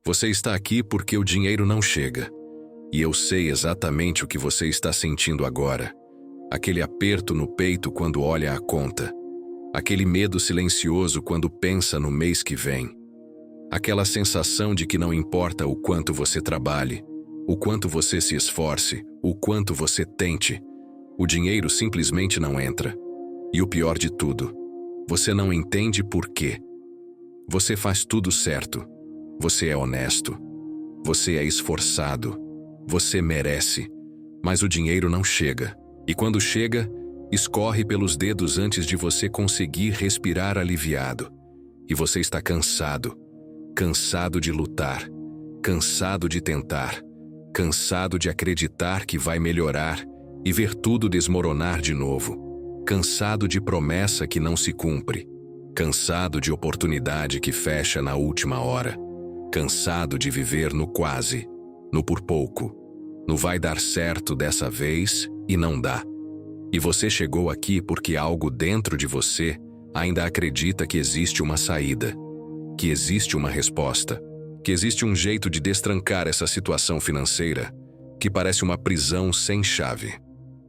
Você está aqui porque o dinheiro não chega. E eu sei exatamente o que você está sentindo agora. Aquele aperto no peito quando olha a conta. Aquele medo silencioso quando pensa no mês que vem. Aquela sensação de que não importa o quanto você trabalhe, o quanto você se esforce, o quanto você tente, o dinheiro simplesmente não entra. E o pior de tudo, você não entende por quê. Você faz tudo certo. Você é honesto. Você é esforçado. Você merece. Mas o dinheiro não chega. E quando chega, escorre pelos dedos antes de você conseguir respirar aliviado. E você está cansado. Cansado de lutar. Cansado de tentar. Cansado de acreditar que vai melhorar e ver tudo desmoronar de novo. Cansado de promessa que não se cumpre. Cansado de oportunidade que fecha na última hora. Cansado de viver no quase, no por pouco, no vai dar certo dessa vez e não dá. E você chegou aqui porque algo dentro de você ainda acredita que existe uma saída, que existe uma resposta, que existe um jeito de destrancar essa situação financeira que parece uma prisão sem chave.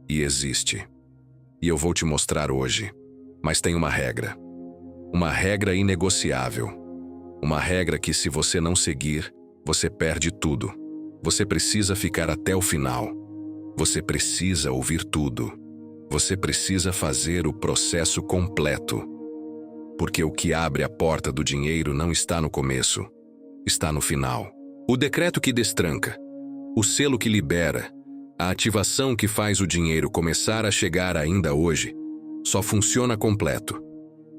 E existe. E eu vou te mostrar hoje. Mas tem uma regra. Uma regra inegociável. Uma regra que, se você não seguir, você perde tudo. Você precisa ficar até o final. Você precisa ouvir tudo. Você precisa fazer o processo completo. Porque o que abre a porta do dinheiro não está no começo, está no final. O decreto que destranca, o selo que libera, a ativação que faz o dinheiro começar a chegar ainda hoje, só funciona completo.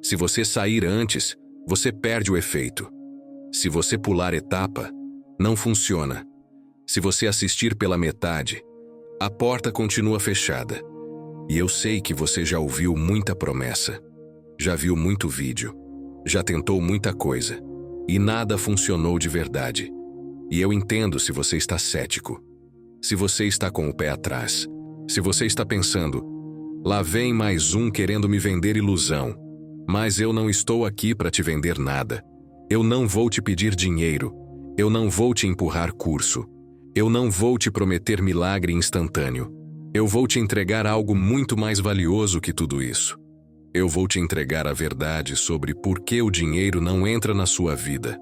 Se você sair antes, você perde o efeito. Se você pular etapa, não funciona. Se você assistir pela metade, a porta continua fechada. E eu sei que você já ouviu muita promessa, já viu muito vídeo, já tentou muita coisa, e nada funcionou de verdade. E eu entendo se você está cético, se você está com o pé atrás, se você está pensando, lá vem mais um querendo me vender ilusão, mas eu não estou aqui para te vender nada. Eu não vou te pedir dinheiro, eu não vou te empurrar curso, eu não vou te prometer milagre instantâneo. Eu vou te entregar algo muito mais valioso que tudo isso. Eu vou te entregar a verdade sobre por que o dinheiro não entra na sua vida.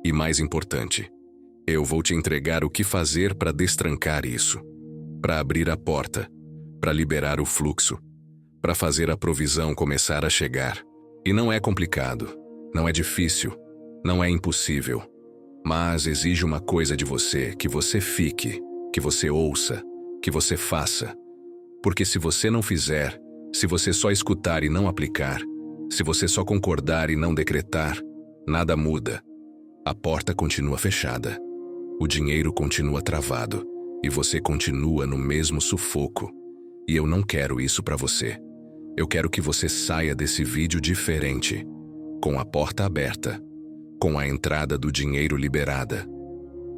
E mais importante, eu vou te entregar o que fazer para destrancar isso, para abrir a porta, para liberar o fluxo, para fazer a provisão começar a chegar. E não é complicado, não é difícil, não é impossível. Mas exige uma coisa de você, que você fique, que você ouça, que você faça. Porque se você não fizer, se você só escutar e não aplicar, se você só concordar e não decretar, nada muda. A porta continua fechada. O dinheiro continua travado. E você continua no mesmo sufoco. E eu não quero isso para você. Eu quero que você saia desse vídeo diferente. Com a porta aberta. Com a entrada do dinheiro liberada.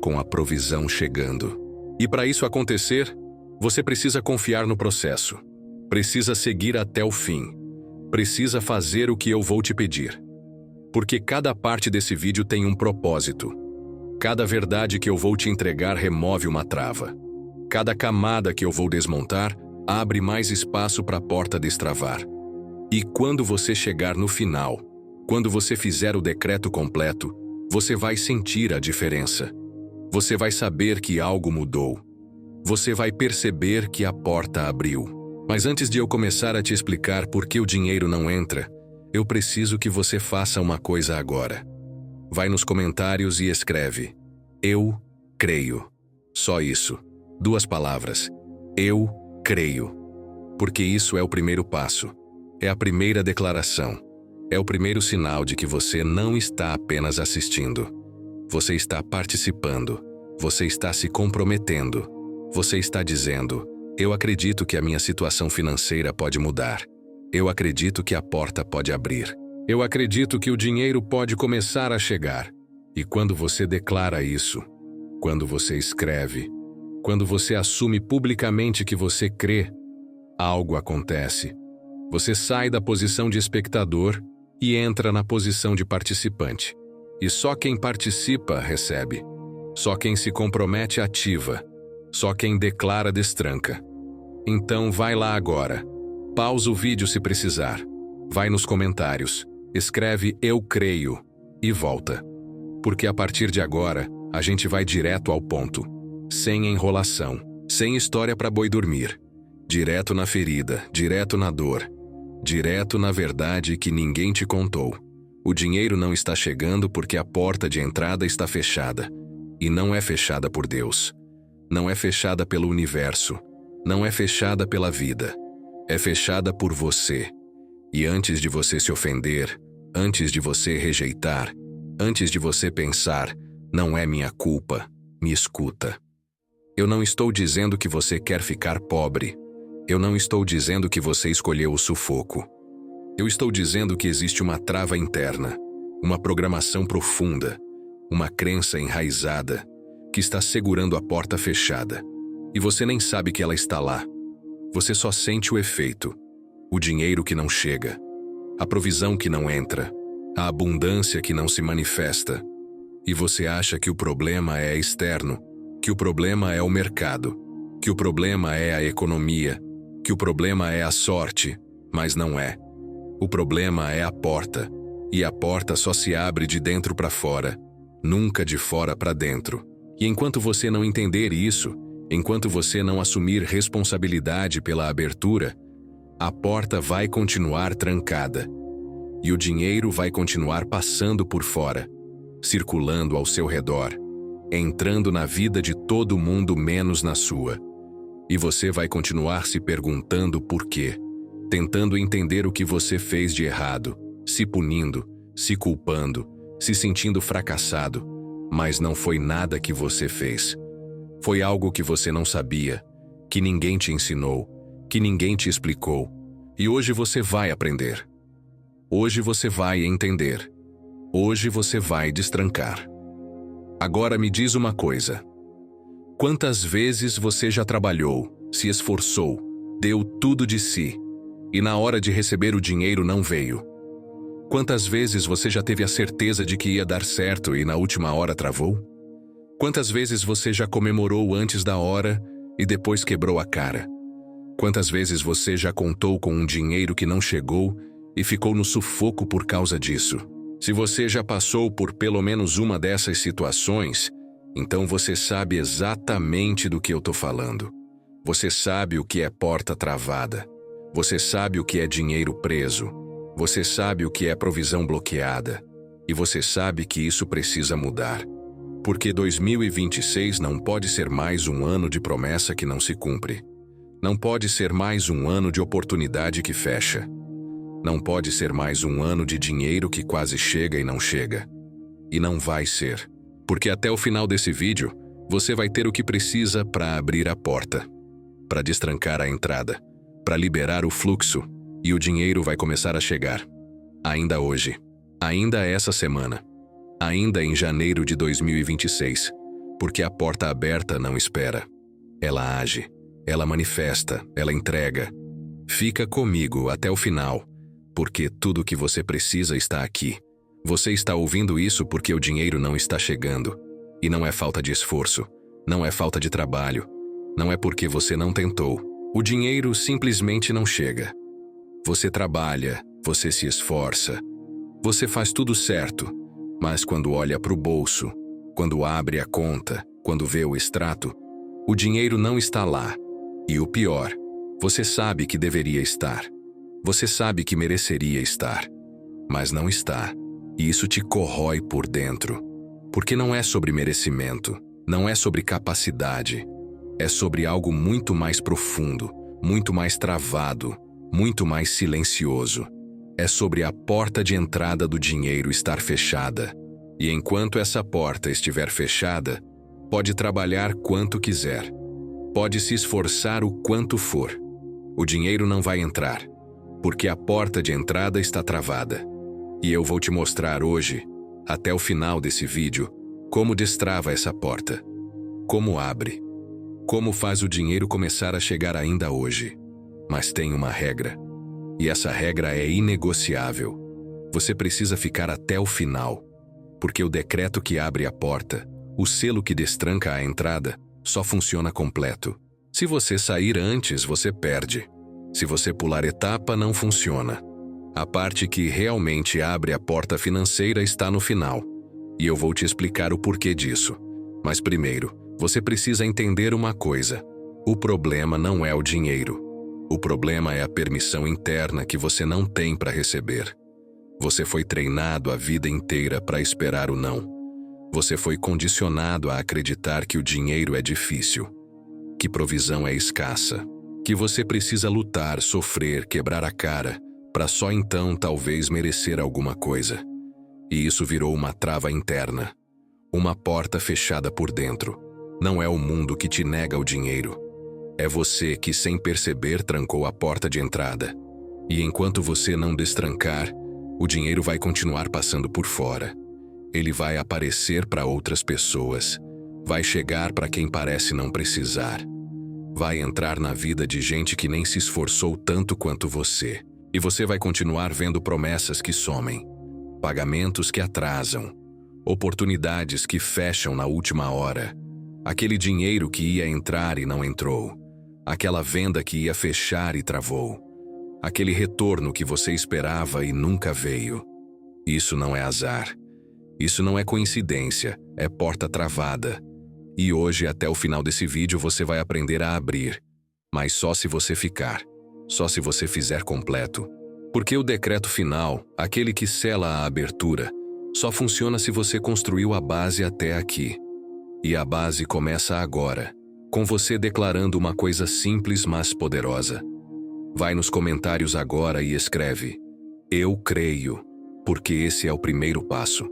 Com a provisão chegando. E para isso acontecer, você precisa confiar no processo. Precisa seguir até o fim. Precisa fazer o que eu vou te pedir. Porque cada parte desse vídeo tem um propósito. Cada verdade que eu vou te entregar remove uma trava. Cada camada que eu vou desmontar abre mais espaço para a porta destravar. E quando você chegar no final, quando você fizer o decreto completo, você vai sentir a diferença. Você vai saber que algo mudou. Você vai perceber que a porta abriu. Mas antes de eu começar a te explicar por que o dinheiro não entra, eu preciso que você faça uma coisa agora. Vai nos comentários e escreve: eu creio. Só isso. 2 palavras. Eu creio. Porque isso é o primeiro passo. É a primeira declaração. É o primeiro sinal de que você não está apenas assistindo. Você está participando. Você está se comprometendo. Você está dizendo: eu acredito que a minha situação financeira pode mudar. Eu acredito que a porta pode abrir. Eu acredito que o dinheiro pode começar a chegar. E quando você declara isso, quando você escreve, quando você assume publicamente que você crê, algo acontece. Você sai da posição de espectador e entra na posição de participante. E só quem participa recebe. Só quem se compromete ativa. Só quem declara destranca. Então vai lá agora. Pausa o vídeo se precisar. Vai nos comentários. Escreve "Eu creio" e volta. Porque a partir de agora, a gente vai direto ao ponto. Sem enrolação. Sem história para boi dormir. Direto na ferida, direto na dor. Direto na verdade que ninguém te contou. O dinheiro não está chegando porque a porta de entrada está fechada. E não é fechada por Deus. Não é fechada pelo universo. Não é fechada pela vida. É fechada por você. E antes de você se ofender, antes de você rejeitar, antes de você pensar, não é minha culpa, me escuta. Eu não estou dizendo que você quer ficar pobre. Eu não estou dizendo que você escolheu o sufoco. Eu estou dizendo que existe uma trava interna, uma programação profunda, uma crença enraizada, que está segurando a porta fechada. E você nem sabe que ela está lá. Você só sente o efeito. O dinheiro que não chega. A provisão que não entra. A abundância que não se manifesta. E você acha que o problema é externo, que o problema é o mercado, que o problema é a economia, que o problema é a sorte, mas não é. O problema é a porta, e a porta só se abre de dentro para fora, nunca de fora para dentro. E enquanto você não entender isso, enquanto você não assumir responsabilidade pela abertura, a porta vai continuar trancada. E o dinheiro vai continuar passando por fora, circulando ao seu redor, entrando na vida de todo mundo menos na sua. E você vai continuar se perguntando por quê, tentando entender o que você fez de errado, se punindo, se culpando, se sentindo fracassado, mas não foi nada que você fez. Foi algo que você não sabia, que ninguém te ensinou, que ninguém te explicou. E hoje você vai aprender. Hoje você vai entender. Hoje você vai destrancar. Agora me diz uma coisa. Quantas vezes você já trabalhou, se esforçou, deu tudo de si, e na hora de receber o dinheiro não veio? Quantas vezes você já teve a certeza de que ia dar certo e na última hora travou? Quantas vezes você já comemorou antes da hora e depois quebrou a cara? Quantas vezes você já contou com um dinheiro que não chegou e ficou no sufoco por causa disso? Se você já passou por pelo menos uma dessas situações, então você sabe exatamente do que eu tô falando. Você sabe o que é porta travada. Você sabe o que é dinheiro preso. Você sabe o que é provisão bloqueada. E você sabe que isso precisa mudar. Porque 2026 não pode ser mais um ano de promessa que não se cumpre. Não pode ser mais um ano de oportunidade que fecha. Não pode ser mais um ano de dinheiro que quase chega e não chega. E não vai ser. Porque até o final desse vídeo, você vai ter o que precisa para abrir a porta, para destrancar a entrada, para liberar o fluxo, e o dinheiro vai começar a chegar. Ainda hoje. Ainda essa semana. Ainda em janeiro de 2026. Porque a porta aberta não espera. Ela age. Ela manifesta, ela entrega. Fica comigo até o final, porque tudo o que você precisa está aqui. Você está ouvindo isso porque o dinheiro não está chegando. E não é falta de esforço, não é falta de trabalho, não é porque você não tentou. O dinheiro simplesmente não chega. Você trabalha, você se esforça, você faz tudo certo, mas quando olha para o bolso, quando abre a conta, quando vê o extrato, o dinheiro não está lá. E o pior, você sabe que deveria estar. Você sabe que mereceria estar. Mas não está. E isso te corrói por dentro. Porque não é sobre merecimento, não é sobre capacidade. É sobre algo muito mais profundo, muito mais travado, muito mais silencioso. É sobre a porta de entrada do dinheiro estar fechada. E enquanto essa porta estiver fechada, pode trabalhar quanto quiser. Pode se esforçar o quanto for. O dinheiro não vai entrar, porque a porta de entrada está travada. E eu vou te mostrar hoje, até o final desse vídeo, como destrava essa porta. Como abre. Como faz o dinheiro começar a chegar ainda hoje. Mas tem uma regra. E essa regra é inegociável. Você precisa ficar até o final. Porque o decreto que abre a porta, O selo que destranca a entrada só funciona completo. Se você sair antes, você perde. Se você pular etapa, não funciona. A parte que realmente abre a porta financeira está no final. E eu vou te explicar o porquê disso. Mas primeiro, você precisa entender uma coisa. O problema não é o dinheiro. O problema é a permissão interna que você não tem para receber. Você foi treinado a vida inteira para esperar o não. Você foi condicionado a acreditar que o dinheiro é difícil, que provisão é escassa, que você precisa lutar, sofrer, quebrar a cara, para só então talvez merecer alguma coisa. E isso virou uma trava interna, uma porta fechada por dentro. Não é o mundo que te nega o dinheiro. É você que, sem perceber, trancou a porta de entrada. E enquanto você não destrancar, o dinheiro vai continuar passando por fora. Ele vai aparecer para outras pessoas. Vai chegar para quem parece não precisar. Vai entrar na vida de gente que nem se esforçou tanto quanto você. E você vai continuar vendo promessas que somem, pagamentos que atrasam, oportunidades que fecham na última hora, aquele dinheiro que ia entrar e não entrou, aquela venda que ia fechar e travou, aquele retorno que você esperava e nunca veio. Isso não é azar. Isso não é coincidência, é porta travada. E hoje, até o final desse vídeo, você vai aprender a abrir. Mas só se você ficar. Só se você fizer completo. Porque o decreto final, aquele que sela a abertura, só funciona se você construiu a base até aqui. E a base começa agora, com você declarando uma coisa simples, mas poderosa. Vai nos comentários agora e escreve: eu creio, porque esse é o primeiro passo.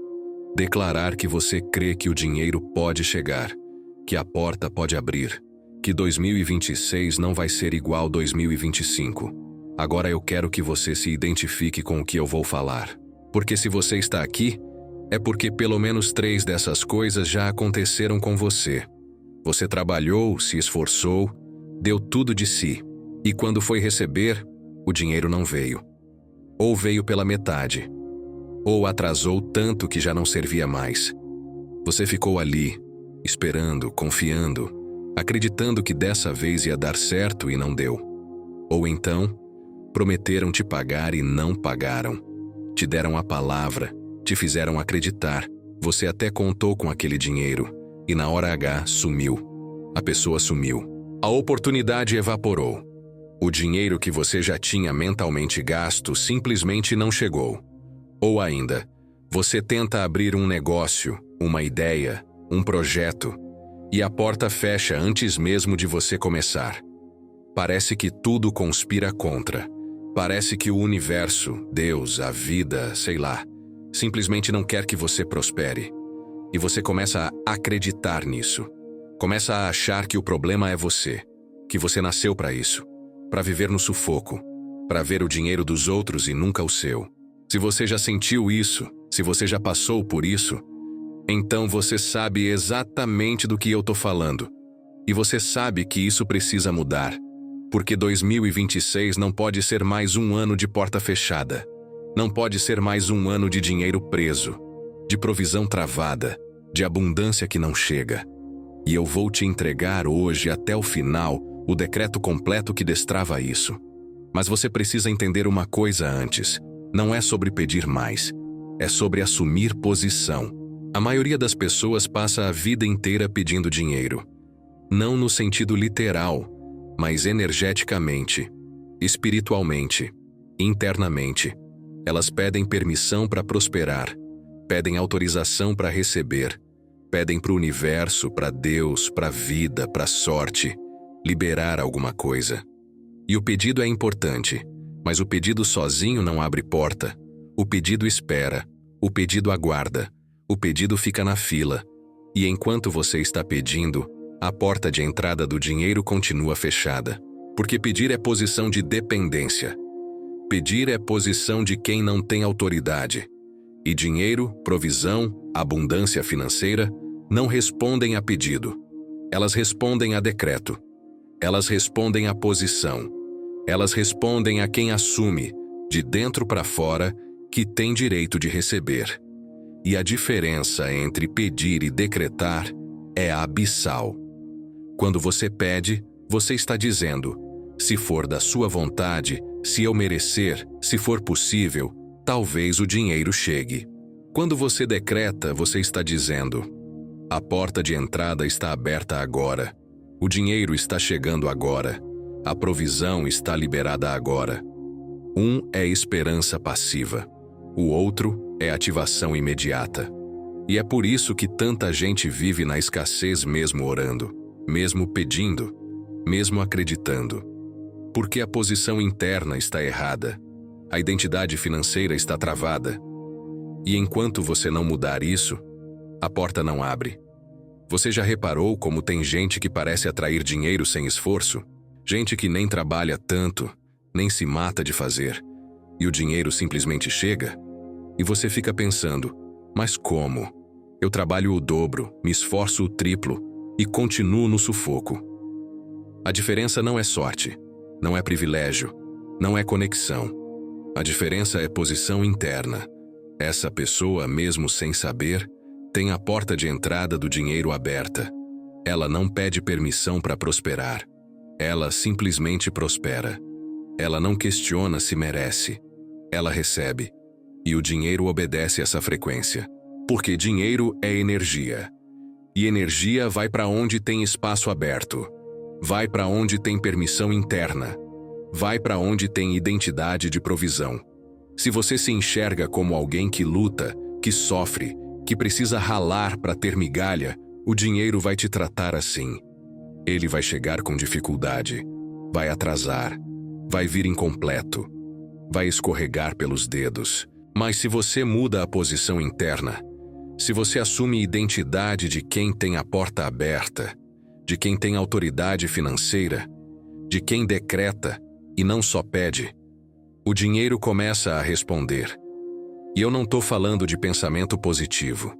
Declarar que você crê que o dinheiro pode chegar, que a porta pode abrir, que 2026 não vai ser igual 2025. Agora eu quero que você se identifique com o que eu vou falar. Porque se você está aqui, é porque pelo menos 3 dessas coisas já aconteceram com você. Você trabalhou, se esforçou, deu tudo de si. E quando foi receber, o dinheiro não veio. Ou veio pela metade. Ou atrasou tanto que já não servia mais. Você ficou ali, esperando, confiando, acreditando que dessa vez ia dar certo e não deu. Ou então, prometeram te pagar e não pagaram. Te deram a palavra, te fizeram acreditar. Você até contou com aquele dinheiro e na hora H sumiu. A pessoa sumiu. A oportunidade evaporou. O dinheiro que você já tinha mentalmente gasto simplesmente não chegou. Ou ainda, você tenta abrir um negócio, uma ideia, um projeto, e a porta fecha antes mesmo de você começar. Parece que tudo conspira contra. Parece que o universo, Deus, a vida, sei lá, simplesmente não quer que você prospere. E você começa a acreditar nisso. Começa a achar que o problema é você, que você nasceu para isso, para viver no sufoco, para ver o dinheiro dos outros e nunca o seu. Se você já sentiu isso, se você já passou por isso, então você sabe exatamente do que eu tô falando. E você sabe que isso precisa mudar. Porque 2026 não pode ser mais um ano de porta fechada. Não pode ser mais um ano de dinheiro preso, de provisão travada, de abundância que não chega. E eu vou te entregar hoje até o final o decreto completo que destrava isso. Mas você precisa entender uma coisa antes. Não é sobre pedir mais, é sobre assumir posição. A maioria das pessoas passa a vida inteira pedindo dinheiro. Não no sentido literal, mas energeticamente, espiritualmente, internamente. Elas pedem permissão para prosperar, pedem autorização para receber, pedem para o universo, para Deus, para a vida, para a sorte, liberar alguma coisa. E o pedido é importante. Mas o pedido sozinho não abre porta. O pedido espera. O pedido aguarda. O pedido fica na fila. E enquanto você está pedindo, a porta de entrada do dinheiro continua fechada. Porque pedir é posição de dependência. Pedir é posição de quem não tem autoridade. E dinheiro, provisão, abundância financeira não respondem a pedido. Elas respondem a decreto. Elas respondem a posição. Elas respondem a quem assume, de dentro para fora, que tem direito de receber. E a diferença entre pedir e decretar é abissal. Quando você pede, você está dizendo: se for da sua vontade, se eu merecer, se for possível, talvez o dinheiro chegue. Quando você decreta, você está dizendo: a porta de entrada está aberta agora. O dinheiro está chegando agora. A provisão está liberada agora. Um é esperança passiva. O outro é ativação imediata. E é por isso que tanta gente vive na escassez mesmo orando, mesmo pedindo, mesmo acreditando. Porque a posição interna está errada. A identidade financeira está travada. E enquanto você não mudar isso, a porta não abre. Você já reparou como tem gente que parece atrair dinheiro sem esforço? Gente que nem trabalha tanto, nem se mata de fazer. E o dinheiro simplesmente chega? E você fica pensando: mas como? Eu trabalho o dobro, me esforço o triplo e continuo no sufoco. A diferença não é sorte, não é privilégio, não é conexão. A diferença é posição interna. Essa pessoa, mesmo sem saber, tem a porta de entrada do dinheiro aberta. Ela não pede permissão para prosperar. Ela simplesmente prospera. Ela não questiona se merece. Ela recebe. E o dinheiro obedece essa frequência. Porque dinheiro é energia. E energia vai para onde tem espaço aberto. Vai para onde tem permissão interna. Vai para onde tem identidade de provisão. Se você se enxerga como alguém que luta, que sofre, que precisa ralar para ter migalha, o dinheiro vai te tratar assim. Ele vai chegar com dificuldade, vai atrasar, vai vir incompleto, vai escorregar pelos dedos. Mas se você muda a posição interna, se você assume identidade de quem tem a porta aberta, de quem tem autoridade financeira, de quem decreta e não só pede, o dinheiro começa a responder. E eu não estou falando de pensamento positivo.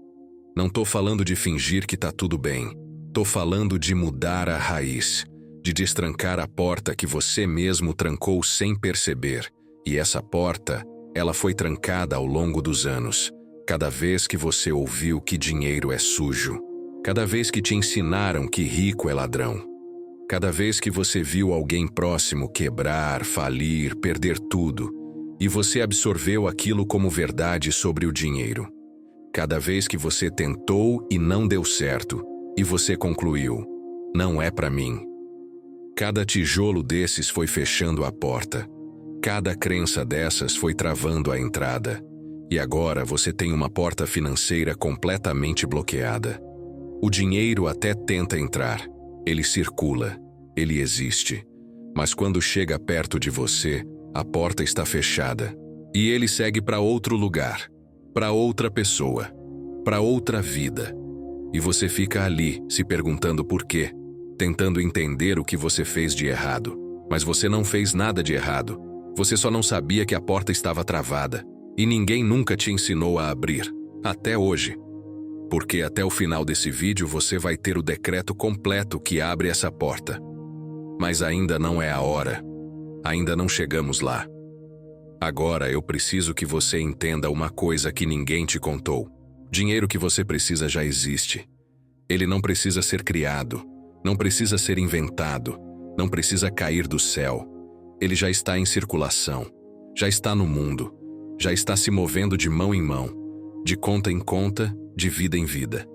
Não estou falando de fingir que está tudo bem. Estou falando de mudar a raiz, de destrancar a porta que você mesmo trancou sem perceber. E essa porta, ela foi trancada ao longo dos anos. Cada vez que você ouviu que dinheiro é sujo. Cada vez que te ensinaram que rico é ladrão. Cada vez que você viu alguém próximo quebrar, falir, perder tudo, e você absorveu aquilo como verdade sobre o dinheiro. Cada vez que você tentou e não deu certo, e você concluiu: não é para mim. Cada tijolo desses foi fechando a porta. Cada crença dessas foi travando a entrada. E agora você tem uma porta financeira completamente bloqueada. O dinheiro até tenta entrar. Ele circula, ele existe. Mas quando chega perto de você, a porta está fechada. E ele segue para outro lugar, para outra pessoa, para outra vida. E você fica ali, se perguntando por quê, tentando entender o que você fez de errado. Mas você não fez nada de errado. Você só não sabia que a porta estava travada. E ninguém nunca te ensinou a abrir, até hoje. Porque até o final desse vídeo você vai ter o decreto completo que abre essa porta. Mas ainda não é a hora. Ainda não chegamos lá. Agora eu preciso que você entenda uma coisa que ninguém te contou. O dinheiro que você precisa já existe. Ele não precisa ser criado, não precisa ser inventado, não precisa cair do céu. Ele já está em circulação, já está no mundo, já está se movendo de mão em mão, de conta em conta, de vida em vida.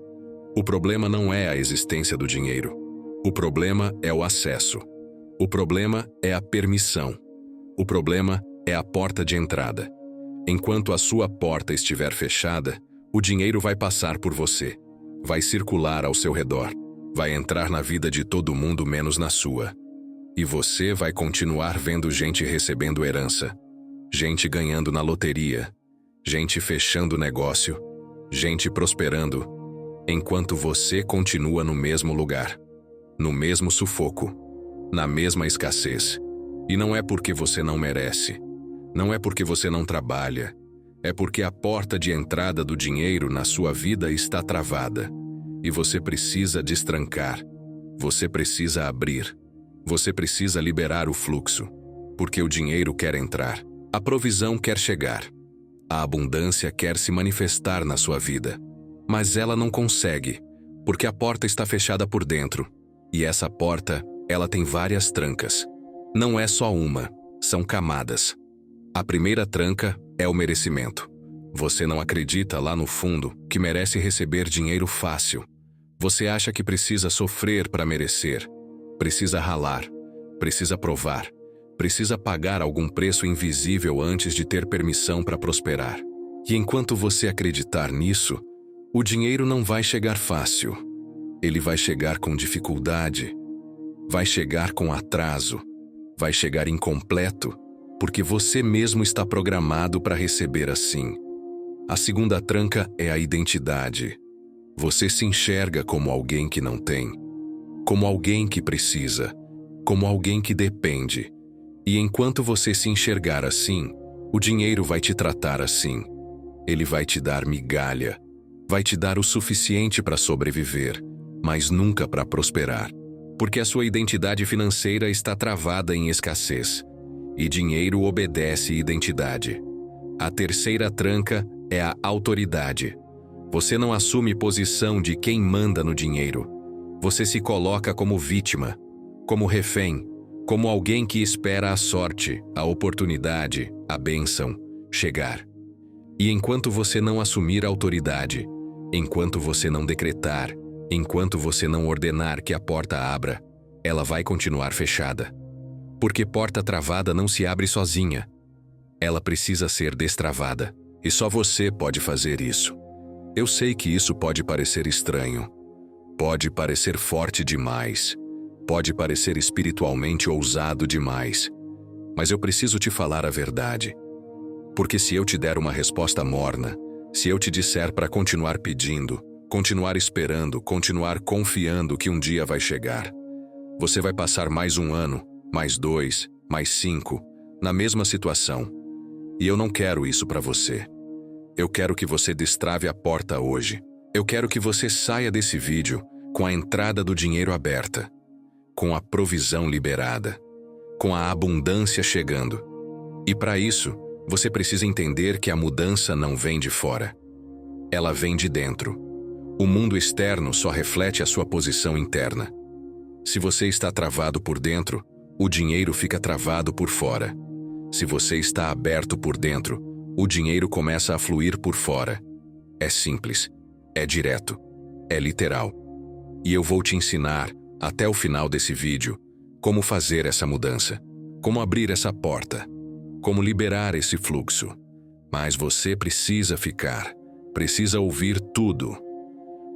O problema não é a existência do dinheiro. O problema é o acesso. O problema é a permissão. O problema é a porta de entrada. Enquanto a sua porta estiver fechada, o dinheiro vai passar por você, vai circular ao seu redor, vai entrar na vida de todo mundo menos na sua. E você vai continuar vendo gente recebendo herança, gente ganhando na loteria, gente fechando negócio, gente prosperando, enquanto você continua no mesmo lugar, no mesmo sufoco, na mesma escassez. E não é porque você não merece, não é porque você não trabalha, é porque a porta de entrada do dinheiro na sua vida está travada. E você precisa destrancar, você precisa abrir, você precisa liberar o fluxo, porque o dinheiro quer entrar, a provisão quer chegar. A abundância quer se manifestar na sua vida, mas ela não consegue, porque a porta está fechada por dentro. E essa porta, ela tem várias trancas. Não é só uma, são camadas. A primeira tranca é o merecimento. Você não acredita lá no fundo que merece receber dinheiro fácil. Você acha que precisa sofrer para merecer. Precisa ralar, precisa provar, precisa pagar algum preço invisível antes de ter permissão para prosperar. E enquanto você acreditar nisso, o dinheiro não vai chegar fácil. Ele vai chegar com dificuldade, vai chegar com atraso, vai chegar incompleto, porque você mesmo está programado para receber assim. A segunda tranca é a identidade. Você se enxerga como alguém que não tem, como alguém que precisa, como alguém que depende. E enquanto você se enxergar assim, o dinheiro vai te tratar assim. Ele vai te dar migalha, vai te dar o suficiente para sobreviver, mas nunca para prosperar, porque a sua identidade financeira está travada em escassez, e dinheiro obedece identidade. A terceira tranca é a autoridade. Você não assume posição de quem manda no dinheiro. Você se coloca como vítima, como refém, como alguém que espera a sorte, a oportunidade, a bênção chegar. E enquanto você não assumir a autoridade, enquanto você não decretar, enquanto você não ordenar que a porta abra, ela vai continuar fechada. Porque porta travada não se abre sozinha. Ela precisa ser destravada. E só você pode fazer isso. Eu sei que isso pode parecer estranho. Pode parecer forte demais. Pode parecer espiritualmente ousado demais. Mas eu preciso te falar a verdade. Porque se eu te der uma resposta morna, se eu te disser para continuar pedindo, continuar esperando, continuar confiando que um dia vai chegar, você vai passar mais um ano, mais 2, mais 5, na mesma situação. E eu não quero isso para você. Eu quero que você destrave a porta hoje. Eu quero que você saia desse vídeo com a entrada do dinheiro aberta, com a provisão liberada, com a abundância chegando. E para isso, você precisa entender que a mudança não vem de fora. Ela vem de dentro. O mundo externo só reflete a sua posição interna. Se você está travado por dentro, o dinheiro fica travado por fora. Se você está aberto por dentro, o dinheiro começa a fluir por fora. É simples, é direto, é literal. E eu vou te ensinar, até o final desse vídeo, como fazer essa mudança, como abrir essa porta, como liberar esse fluxo. Mas você precisa ficar, precisa ouvir tudo.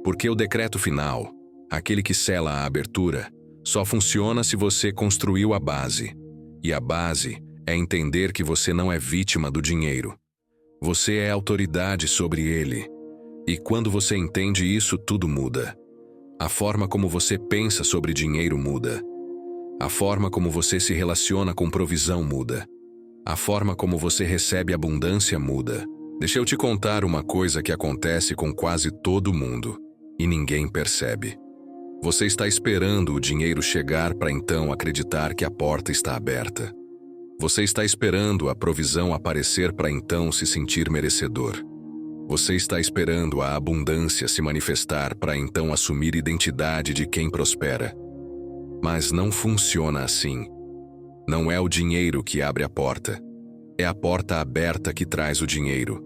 Porque o decreto final, aquele que sela a abertura, só funciona se você construiu a base. E a base é entender que você não é vítima do dinheiro. Você é autoridade sobre ele. E quando você entende isso, tudo muda. A forma como você pensa sobre dinheiro muda. A forma como você se relaciona com provisão muda. A forma como você recebe abundância muda. Deixa eu te contar uma coisa que acontece com quase todo mundo, e ninguém percebe. Você está esperando o dinheiro chegar para então acreditar que a porta está aberta. Você está esperando a provisão aparecer para então se sentir merecedor. Você está esperando a abundância se manifestar para então assumir identidade de quem prospera. Mas não funciona assim. Não é o dinheiro que abre a porta. É a porta aberta que traz o dinheiro.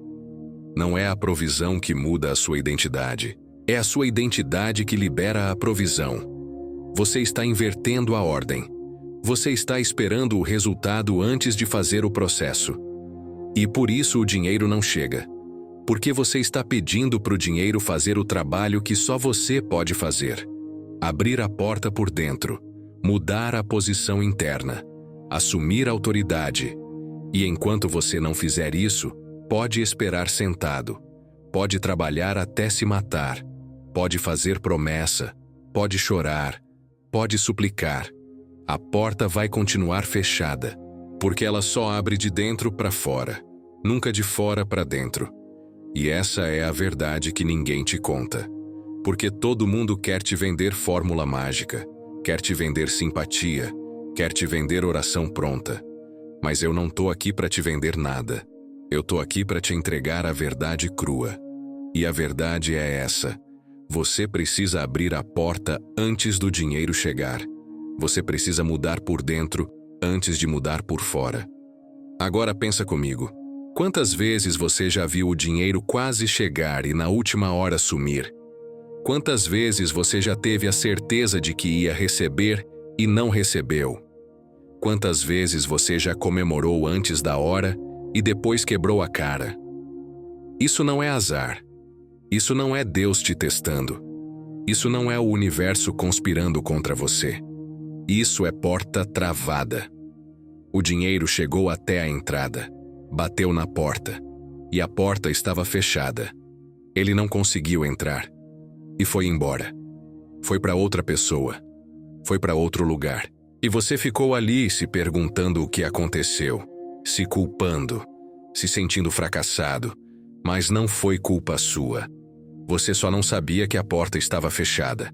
Não é a provisão que muda a sua identidade. É a sua identidade que libera a provisão. Você está invertendo a ordem. Você está esperando o resultado antes de fazer o processo. E por isso o dinheiro não chega. Porque você está pedindo para o dinheiro fazer o trabalho que só você pode fazer. Abrir a porta por dentro. Mudar a posição interna. Assumir a autoridade. E enquanto você não fizer isso, pode esperar sentado. Pode trabalhar até se matar. Pode fazer promessa. Pode chorar. Pode suplicar. A porta vai continuar fechada, porque ela só abre de dentro para fora, nunca de fora para dentro. E essa é a verdade que ninguém te conta. Porque todo mundo quer te vender fórmula mágica, quer te vender simpatia, quer te vender oração pronta. Mas eu não tô aqui para te vender nada. Eu tô aqui para te entregar a verdade crua. E a verdade é essa: você precisa abrir a porta antes do dinheiro chegar. Você precisa mudar por dentro antes de mudar por fora. Agora pensa comigo. Quantas vezes você já viu o dinheiro quase chegar e na última hora sumir? Quantas vezes você já teve a certeza de que ia receber e não recebeu? Quantas vezes você já comemorou antes da hora e depois quebrou a cara? Isso não é azar. Isso não é Deus te testando. Isso não é o universo conspirando contra você. Isso é porta travada. O dinheiro chegou até a entrada, bateu na porta, e a porta estava fechada. Ele não conseguiu entrar. E foi embora. Foi para outra pessoa. Foi para outro lugar. E você ficou ali se perguntando o que aconteceu, se culpando, se sentindo fracassado, mas não foi culpa sua. Você só não sabia que a porta estava fechada.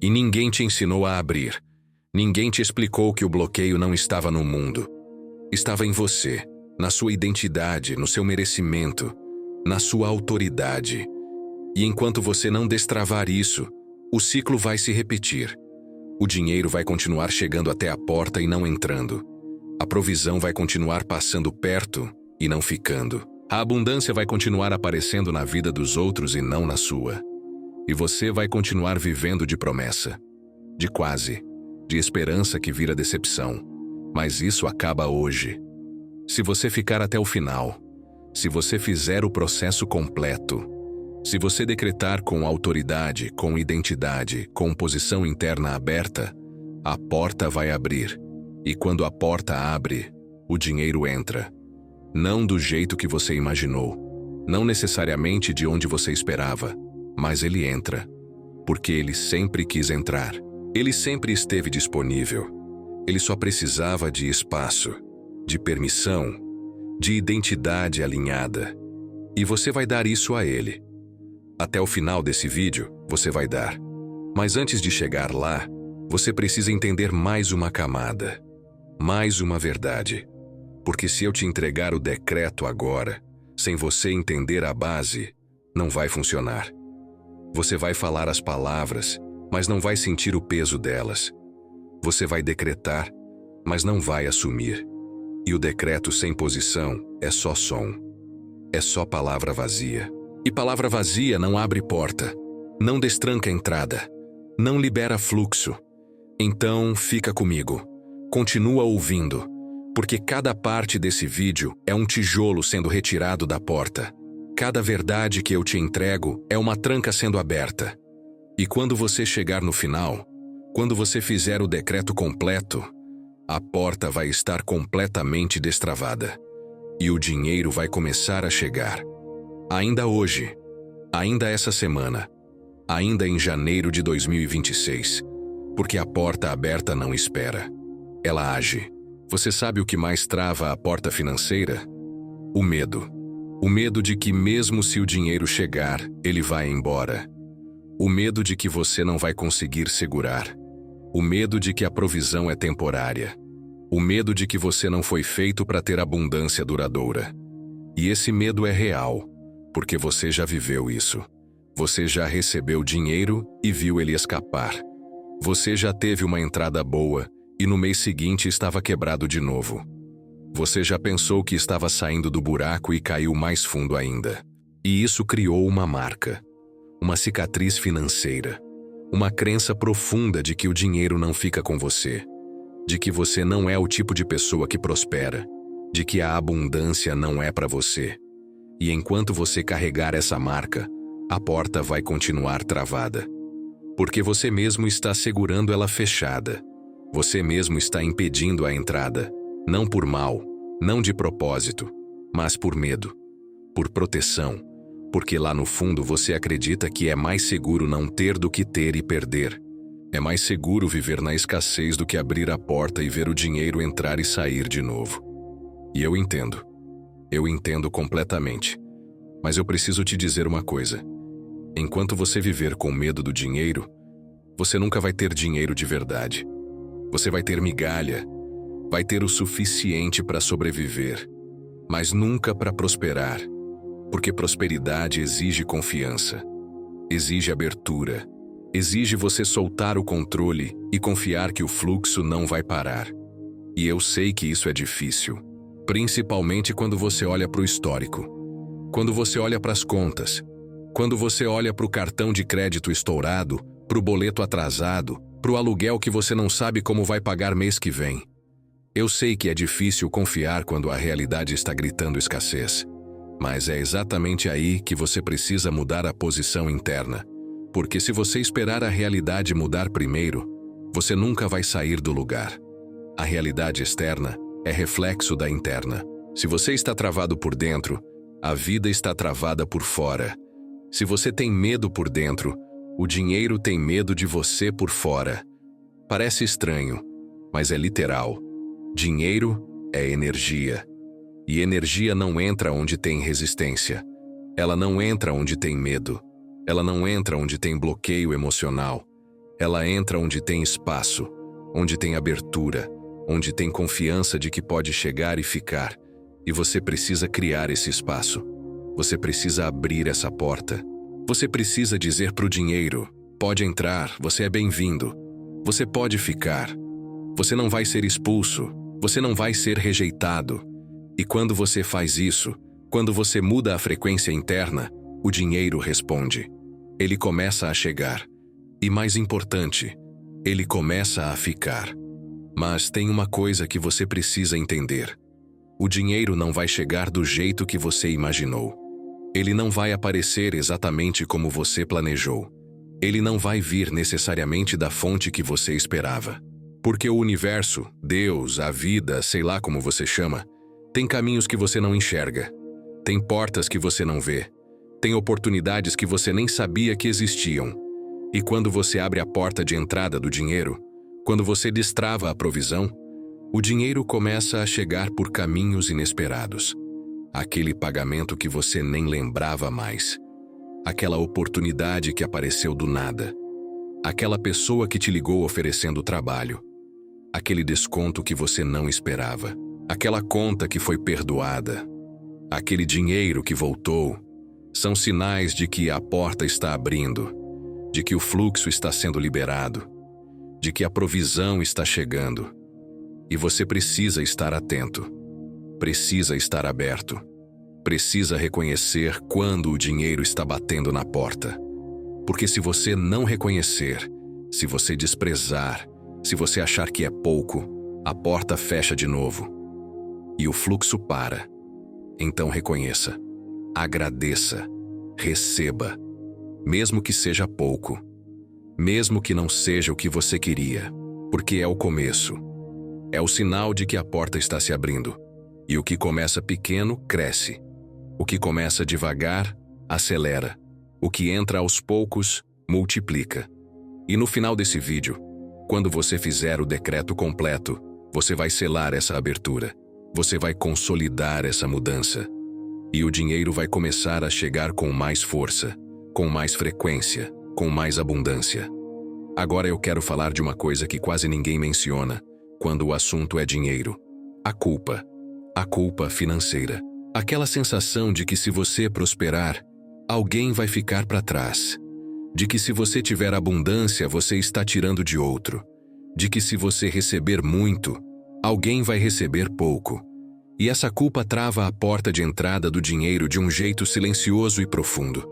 E ninguém te ensinou a abrir. Ninguém te explicou que o bloqueio não estava no mundo. Estava em você, na sua identidade, no seu merecimento, na sua autoridade. E enquanto você não destravar isso, o ciclo vai se repetir. O dinheiro vai continuar chegando até a porta e não entrando. A provisão vai continuar passando perto e não ficando. A abundância vai continuar aparecendo na vida dos outros e não na sua. E você vai continuar vivendo de promessa, de quase, de esperança que vira decepção. Mas isso acaba hoje. Se você ficar até o final, se você fizer o processo completo, se você decretar com autoridade, com identidade, com posição interna aberta, a porta vai abrir. E quando a porta abre, o dinheiro entra. Não do jeito que você imaginou, não necessariamente de onde você esperava, mas ele entra, porque ele sempre quis entrar. Ele sempre esteve disponível. Ele só precisava de espaço, de permissão, de identidade alinhada. E você vai dar isso a ele. Até o final desse vídeo, você vai dar. Mas antes de chegar lá, você precisa entender mais uma camada, mais uma verdade. Porque se eu te entregar o decreto agora, sem você entender a base, não vai funcionar. Você vai falar as palavras, mas não vai sentir o peso delas. Você vai decretar, mas não vai assumir. E o decreto sem posição é só som. É só palavra vazia. E palavra vazia não abre porta, não destranca a entrada, não libera fluxo. Então, fica comigo. Continua ouvindo, porque cada parte desse vídeo é um tijolo sendo retirado da porta. Cada verdade que eu te entrego é uma tranca sendo aberta. E quando você chegar no final, quando você fizer o decreto completo, a porta vai estar completamente destravada. E o dinheiro vai começar a chegar. Ainda hoje, ainda essa semana, ainda em janeiro de 2026. Porque a porta aberta não espera. Ela age. Você sabe o que mais trava a porta financeira? O medo. O medo de que mesmo se o dinheiro chegar, ele vai embora. O medo de que você não vai conseguir segurar. O medo de que a provisão é temporária. O medo de que você não foi feito para ter abundância duradoura. E esse medo é real, porque você já viveu isso. Você já recebeu dinheiro e viu ele escapar. Você já teve uma entrada boa e no mês seguinte estava quebrado de novo. Você já pensou que estava saindo do buraco e caiu mais fundo ainda. E isso criou uma marca, uma cicatriz financeira, uma crença profunda de que o dinheiro não fica com você, de que você não é o tipo de pessoa que prospera, de que a abundância não é para você. E enquanto você carregar essa marca, a porta vai continuar travada. Porque você mesmo está segurando ela fechada. Você mesmo está impedindo a entrada, não por mal, não de propósito, mas por medo, por proteção, porque lá no fundo você acredita que é mais seguro não ter do que ter e perder. É mais seguro viver na escassez do que abrir a porta e ver o dinheiro entrar e sair de novo. E eu entendo completamente. Mas eu preciso te dizer uma coisa. Enquanto você viver com medo do dinheiro, você nunca vai ter dinheiro de verdade. Você vai ter migalha, vai ter o suficiente para sobreviver, mas nunca para prosperar, porque prosperidade exige confiança, exige abertura, exige você soltar o controle e confiar que o fluxo não vai parar. E eu sei que isso é difícil, principalmente quando você olha para o histórico, quando você olha para as contas, quando você olha para o cartão de crédito estourado, para o boleto atrasado, para o aluguel que você não sabe como vai pagar mês que vem. Eu sei que é difícil confiar quando a realidade está gritando escassez, mas é exatamente aí que você precisa mudar a posição interna, porque se você esperar a realidade mudar primeiro, você nunca vai sair do lugar. A realidade externa é reflexo da interna. Se você está travado por dentro, a vida está travada por fora. Se você tem medo por dentro, o dinheiro tem medo de você por fora. Parece estranho, mas é literal. Dinheiro é energia. E energia não entra onde tem resistência. Ela não entra onde tem medo. Ela não entra onde tem bloqueio emocional. Ela entra onde tem espaço, onde tem abertura, onde tem confiança de que pode chegar e ficar. E você precisa criar esse espaço. Você precisa abrir essa porta. Você precisa dizer para o dinheiro: pode entrar, você é bem-vindo. Você pode ficar. Você não vai ser expulso. Você não vai ser rejeitado. E quando você faz isso, quando você muda a frequência interna, o dinheiro responde. Ele começa a chegar. E mais importante, ele começa a ficar. Mas tem uma coisa que você precisa entender. O dinheiro não vai chegar do jeito que você imaginou. Ele não vai aparecer exatamente como você planejou. Ele não vai vir necessariamente da fonte que você esperava. Porque o universo, Deus, a vida, sei lá como você chama, tem caminhos que você não enxerga. Tem portas que você não vê. Tem oportunidades que você nem sabia que existiam. E quando você abre a porta de entrada do dinheiro, quando você destrava a provisão, o dinheiro começa a chegar por caminhos inesperados. Aquele pagamento que você nem lembrava mais. Aquela oportunidade que apareceu do nada. Aquela pessoa que te ligou oferecendo trabalho. Aquele desconto que você não esperava. Aquela conta que foi perdoada. Aquele dinheiro que voltou. São sinais de que a porta está abrindo, de que o fluxo está sendo liberado, de que a provisão está chegando. E você precisa estar atento. Precisa estar aberto. Precisa reconhecer quando o dinheiro está batendo na porta. Porque se você não reconhecer, se você desprezar, se você achar que é pouco, a porta fecha de novo. E o fluxo para. Então reconheça. Agradeça. Receba. Mesmo que seja pouco. Mesmo que não seja o que você queria. Porque é o começo. É o sinal de que a porta está se abrindo. E o que começa pequeno, cresce. O que começa devagar, acelera. O que entra aos poucos, multiplica. E no final desse vídeo, quando você fizer o decreto completo, você vai selar essa abertura. Você vai consolidar essa mudança. E o dinheiro vai começar a chegar com mais força, com mais frequência, com mais abundância. Agora eu quero falar de uma coisa que quase ninguém menciona quando o assunto é dinheiro. A culpa. A culpa financeira. Aquela sensação de que se você prosperar, alguém vai ficar para trás. De que se você tiver abundância, você está tirando de outro. De que se você receber muito, alguém vai receber pouco. E essa culpa trava a porta de entrada do dinheiro de um jeito silencioso e profundo.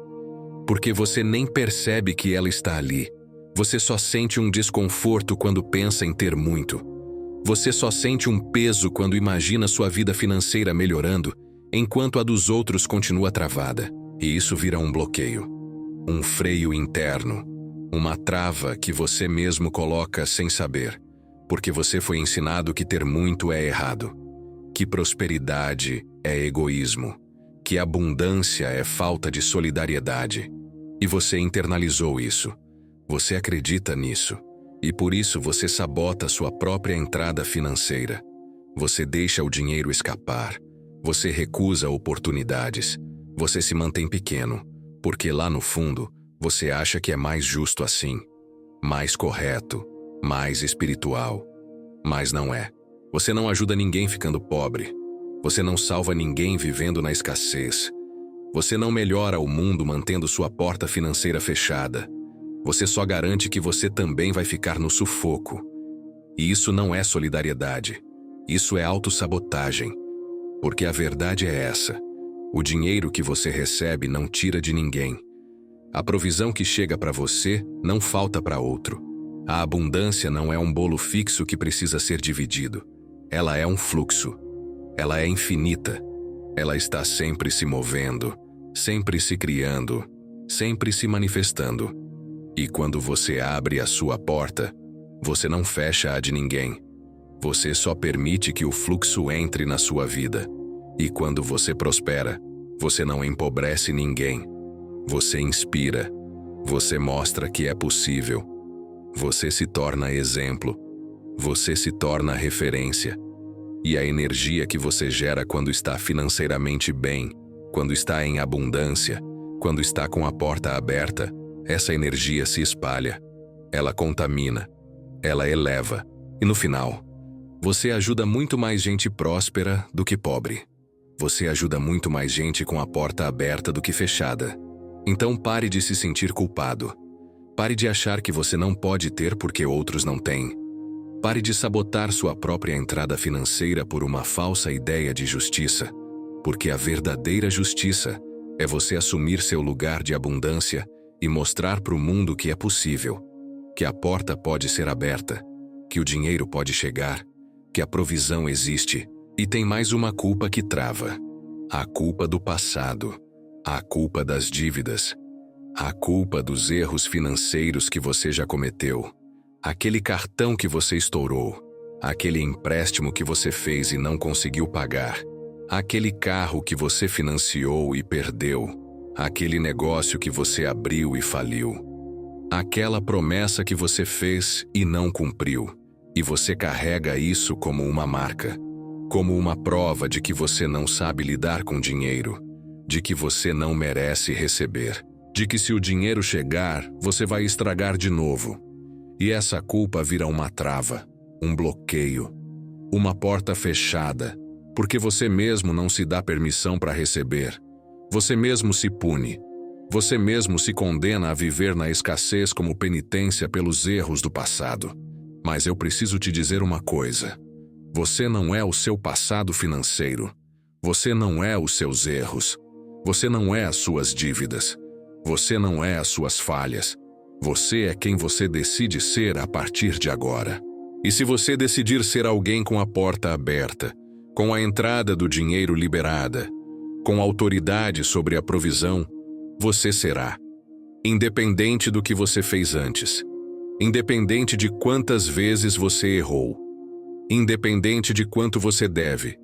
Porque você nem percebe que ela está ali. Você só sente um desconforto quando pensa em ter muito. Você só sente um peso quando imagina sua vida financeira melhorando, enquanto a dos outros continua travada. E isso vira um bloqueio. Um freio interno. Uma trava que você mesmo coloca sem saber. Porque você foi ensinado que ter muito é errado. Que prosperidade é egoísmo. Que abundância é falta de solidariedade. E você internalizou isso. Você acredita nisso. E por isso você sabota sua própria entrada financeira. Você deixa o dinheiro escapar. Você recusa oportunidades. Você se mantém pequeno, porque lá no fundo, você acha que é mais justo assim. Mais correto, mais espiritual. Mas não é. Você não ajuda ninguém ficando pobre. Você não salva ninguém vivendo na escassez. Você não melhora o mundo mantendo sua porta financeira fechada. Você só garante que você também vai ficar no sufoco. E isso não é solidariedade. Isso é autossabotagem. Porque a verdade é essa. O dinheiro que você recebe não tira de ninguém. A provisão que chega para você não falta para outro. A abundância não é um bolo fixo que precisa ser dividido. Ela é um fluxo. Ela é infinita. Ela está sempre se movendo, sempre se criando, sempre se manifestando. E quando você abre a sua porta, você não fecha a de ninguém. Você só permite que o fluxo entre na sua vida. E quando você prospera, você não empobrece ninguém. Você inspira. Você mostra que é possível. Você se torna exemplo. Você se torna referência. E a energia que você gera quando está financeiramente bem, quando está em abundância, quando está com a porta aberta, essa energia se espalha. Ela contamina. Ela eleva. E no final, você ajuda muito mais gente próspera do que pobre. Você ajuda muito mais gente com a porta aberta do que fechada. Então pare de se sentir culpado. Pare de achar que você não pode ter porque outros não têm. Pare de sabotar sua própria entrada financeira por uma falsa ideia de justiça. Porque a verdadeira justiça é você assumir seu lugar de abundância e mostrar para o mundo que é possível, que a porta pode ser aberta, que o dinheiro pode chegar, que a provisão existe. E tem mais uma culpa que trava. A culpa do passado. A culpa das dívidas. A culpa dos erros financeiros que você já cometeu. Aquele cartão que você estourou. Aquele empréstimo que você fez e não conseguiu pagar. Aquele carro que você financiou e perdeu. Aquele negócio que você abriu e faliu. Aquela promessa que você fez e não cumpriu. E você carrega isso como uma marca. Como uma prova de que você não sabe lidar com dinheiro. De que você não merece receber. De que se o dinheiro chegar, você vai estragar de novo. E essa culpa vira uma trava, um bloqueio, uma porta fechada, porque você mesmo não se dá permissão para receber. Você mesmo se pune. Você mesmo se condena a viver na escassez como penitência pelos erros do passado. Mas eu preciso te dizer uma coisa. Você não é o seu passado financeiro. Você não é os seus erros. Você não é as suas dívidas. Você não é as suas falhas. Você é quem você decide ser a partir de agora. E se você decidir ser alguém com a porta aberta, com a entrada do dinheiro liberada, com autoridade sobre a provisão, você será. Independente do que você fez antes. Independente de quantas vezes você errou. Independente de quanto você deve.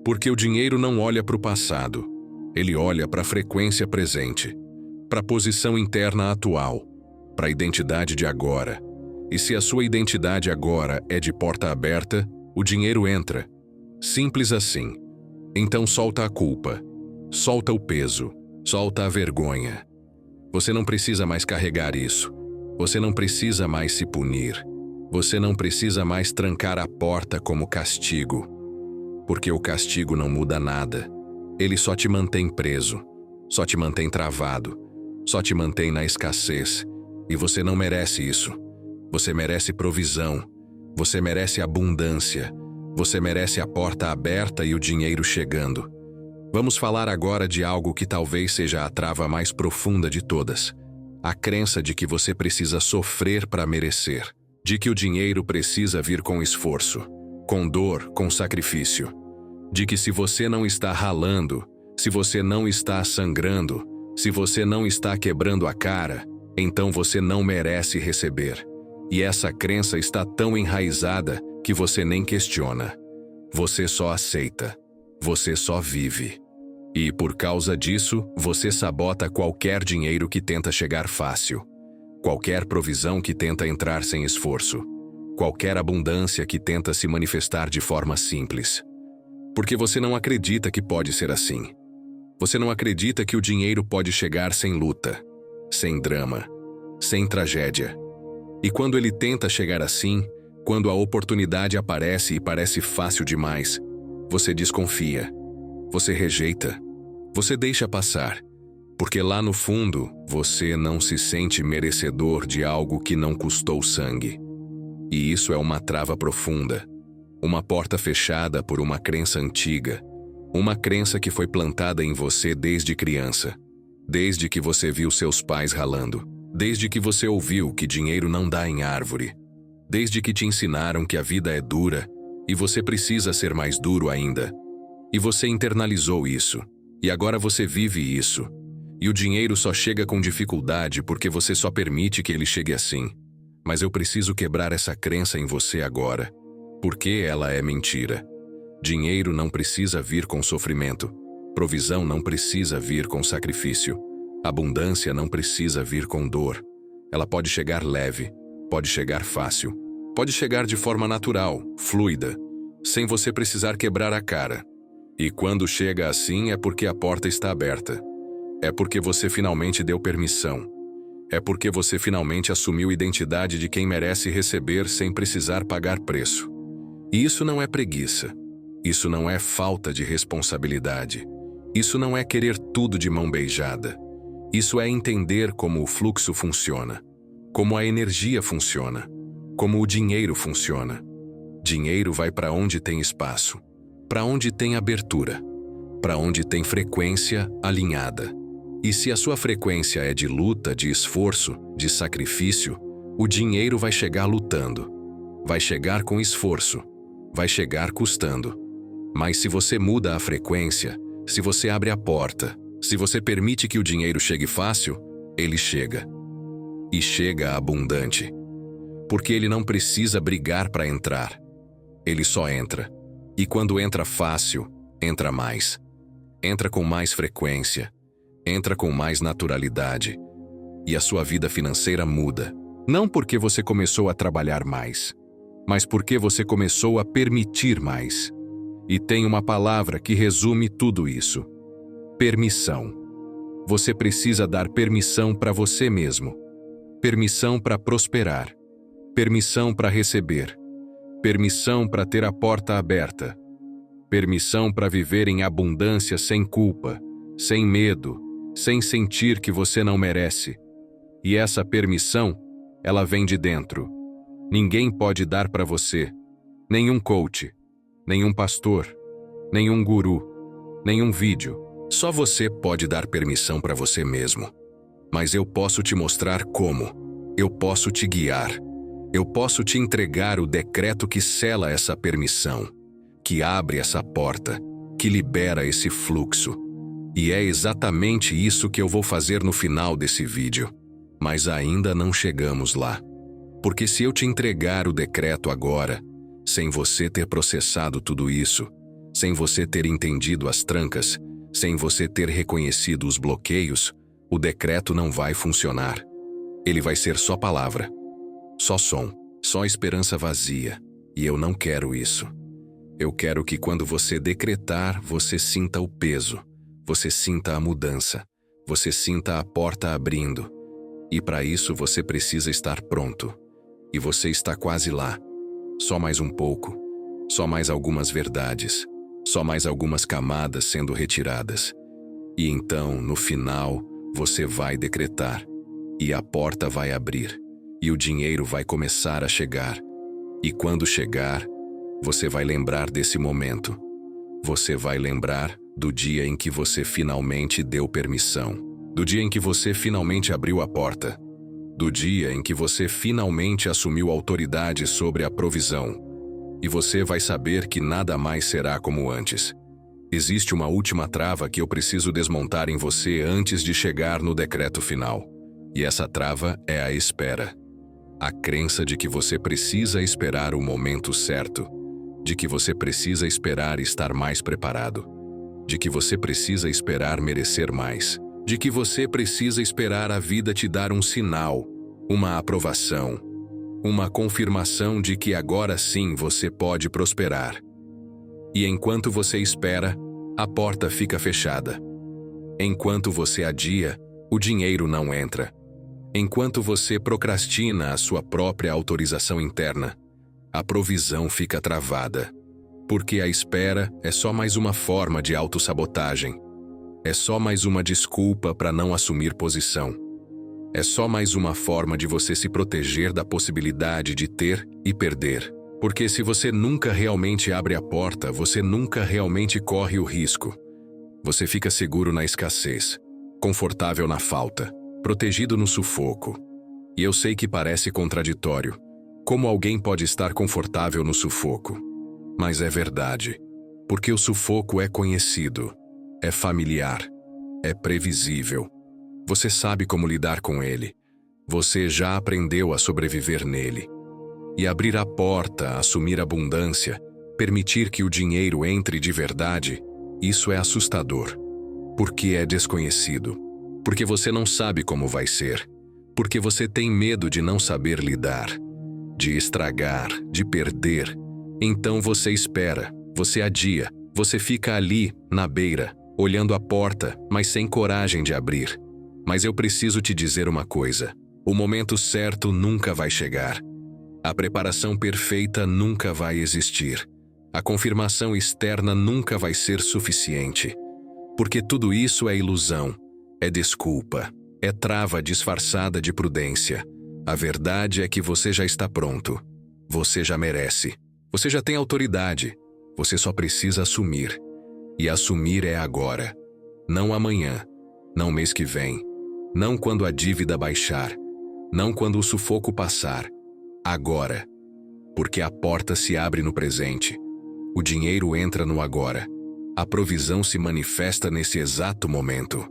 Porque o dinheiro não olha para o passado. Ele olha para a frequência presente. Para a posição interna atual. Para a identidade de agora. E se a sua identidade agora é de porta aberta, o dinheiro entra. Simples assim. Então solta a culpa. Solta o peso. Solta a vergonha. Você não precisa mais carregar isso. Você não precisa mais se punir. Você não precisa mais trancar a porta como castigo. Porque o castigo não muda nada. Ele só te mantém preso. Só te mantém travado. Só te mantém na escassez. E você não merece isso. Você merece provisão. Você merece abundância. Você merece a porta aberta e o dinheiro chegando. Vamos falar agora de algo que talvez seja a trava mais profunda de todas. A crença de que você precisa sofrer para merecer. De que o dinheiro precisa vir com esforço, com dor, com sacrifício. De que se você não está ralando, se você não está sangrando, se você não está quebrando a cara, então você não merece receber. E essa crença está tão enraizada que você nem questiona. Você só aceita. Você só vive. E por causa disso, você sabota qualquer dinheiro que tenta chegar fácil. Qualquer provisão que tenta entrar sem esforço. Qualquer abundância que tenta se manifestar de forma simples. Porque você não acredita que pode ser assim. Você não acredita que o dinheiro pode chegar sem luta, sem drama, sem tragédia. E quando ele tenta chegar assim, quando a oportunidade aparece e parece fácil demais, você desconfia. Você rejeita. Você deixa passar. Porque lá no fundo, você não se sente merecedor de algo que não custou sangue. E isso é uma trava profunda. Uma porta fechada por uma crença antiga. Uma crença que foi plantada em você desde criança. Desde que você viu seus pais ralando. Desde que você ouviu que dinheiro não dá em árvore. Desde que te ensinaram que a vida é dura e você precisa ser mais duro ainda. E você internalizou isso. E agora você vive isso. E o dinheiro só chega com dificuldade porque você só permite que ele chegue assim. Mas eu preciso quebrar essa crença em você agora. Porque ela é mentira. Dinheiro não precisa vir com sofrimento. Provisão não precisa vir com sacrifício. Abundância não precisa vir com dor. Ela pode chegar leve, pode chegar fácil, pode chegar de forma natural, fluida, sem você precisar quebrar a cara. E quando chega assim é porque a porta está aberta. É porque você finalmente deu permissão. É porque você finalmente assumiu a identidade de quem merece receber sem precisar pagar preço. E isso não é preguiça. Isso não é falta de responsabilidade. Isso não é querer tudo de mão beijada. Isso é entender como o fluxo funciona, como a energia funciona, como o dinheiro funciona. Dinheiro vai para onde tem espaço, para onde tem abertura, para onde tem frequência alinhada. E se a sua frequência é de luta, de esforço, de sacrifício, o dinheiro vai chegar lutando, vai chegar com esforço, vai chegar custando. Mas se você muda a frequência, se você abre a porta, se você permite que o dinheiro chegue fácil, ele chega. E chega abundante. Porque ele não precisa brigar para entrar. Ele só entra. E quando entra fácil, entra mais. Entra com mais frequência. Entra com mais naturalidade. E a sua vida financeira muda. Não porque você começou a trabalhar mais, mas porque você começou a permitir mais. E tem uma palavra que resume tudo isso. Permissão. Você precisa dar permissão para você mesmo. Permissão para prosperar. Permissão para receber. Permissão para ter a porta aberta. Permissão para viver em abundância sem culpa, sem medo, sem sentir que você não merece. E essa permissão, ela vem de dentro. Ninguém pode dar para você. Nenhum coach, nenhum pastor, nenhum guru, nenhum vídeo. Só você pode dar permissão para você mesmo. Mas eu posso te mostrar como. Eu posso te guiar. Eu posso te entregar o decreto que sela essa permissão, que abre essa porta, que libera esse fluxo. E é exatamente isso que eu vou fazer no final desse vídeo. Mas ainda não chegamos lá. Porque se eu te entregar o decreto agora, sem você ter processado tudo isso, sem você ter entendido as trancas, sem você ter reconhecido os bloqueios, o decreto não vai funcionar. Ele vai ser só palavra, só som, só esperança vazia. E eu não quero isso. Eu quero que quando você decretar, você sinta o peso, você sinta a mudança, você sinta a porta abrindo. E para isso você precisa estar pronto. E você está quase lá. Só mais um pouco. Só mais algumas verdades. Só mais algumas camadas sendo retiradas. E então, no final, você vai decretar. E a porta vai abrir. E o dinheiro vai começar a chegar. E quando chegar, você vai lembrar desse momento. Você vai lembrar do dia em que você finalmente deu permissão. Do dia em que você finalmente abriu a porta. Do dia em que você finalmente assumiu autoridade sobre a provisão. E você vai saber que nada mais será como antes. Existe uma última trava que eu preciso desmontar em você antes de chegar no decreto final. E essa trava é a espera. A crença de que você precisa esperar o momento certo. De que você precisa esperar estar mais preparado. De que você precisa esperar merecer mais. De que você precisa esperar a vida te dar um sinal, uma aprovação, uma confirmação de que agora sim você pode prosperar. E enquanto você espera, a porta fica fechada. Enquanto você adia, o dinheiro não entra. Enquanto você procrastina a sua própria autorização interna, a provisão fica travada. Porque a espera é só mais uma forma de autossabotagem. É só mais uma desculpa para não assumir posição. É só mais uma forma de você se proteger da possibilidade de ter e perder. Porque se você nunca realmente abre a porta, você nunca realmente corre o risco. Você fica seguro na escassez, confortável na falta, protegido no sufoco. E eu sei que parece contraditório. Como alguém pode estar confortável no sufoco? Mas é verdade. Porque o sufoco é conhecido, é familiar, é previsível. Você sabe como lidar com ele. Você já aprendeu a sobreviver nele. E abrir a porta, assumir abundância, permitir que o dinheiro entre de verdade, isso é assustador. Porque é desconhecido. Porque você não sabe como vai ser. Porque você tem medo de não saber lidar, de estragar, de perder. Então você espera, você adia, você fica ali, na beira, olhando a porta, mas sem coragem de abrir. Mas eu preciso te dizer uma coisa: o momento certo nunca vai chegar. A preparação perfeita nunca vai existir. A confirmação externa nunca vai ser suficiente. Porque tudo isso é ilusão, é desculpa, é trava disfarçada de prudência. A verdade é que você já está pronto. Você já merece. Você já tem autoridade. Você só precisa assumir. E assumir é agora. Não amanhã. Não mês que vem. Não quando a dívida baixar. Não quando o sufoco passar. Agora. Porque a porta se abre no presente. O dinheiro entra no agora. A provisão se manifesta nesse exato momento.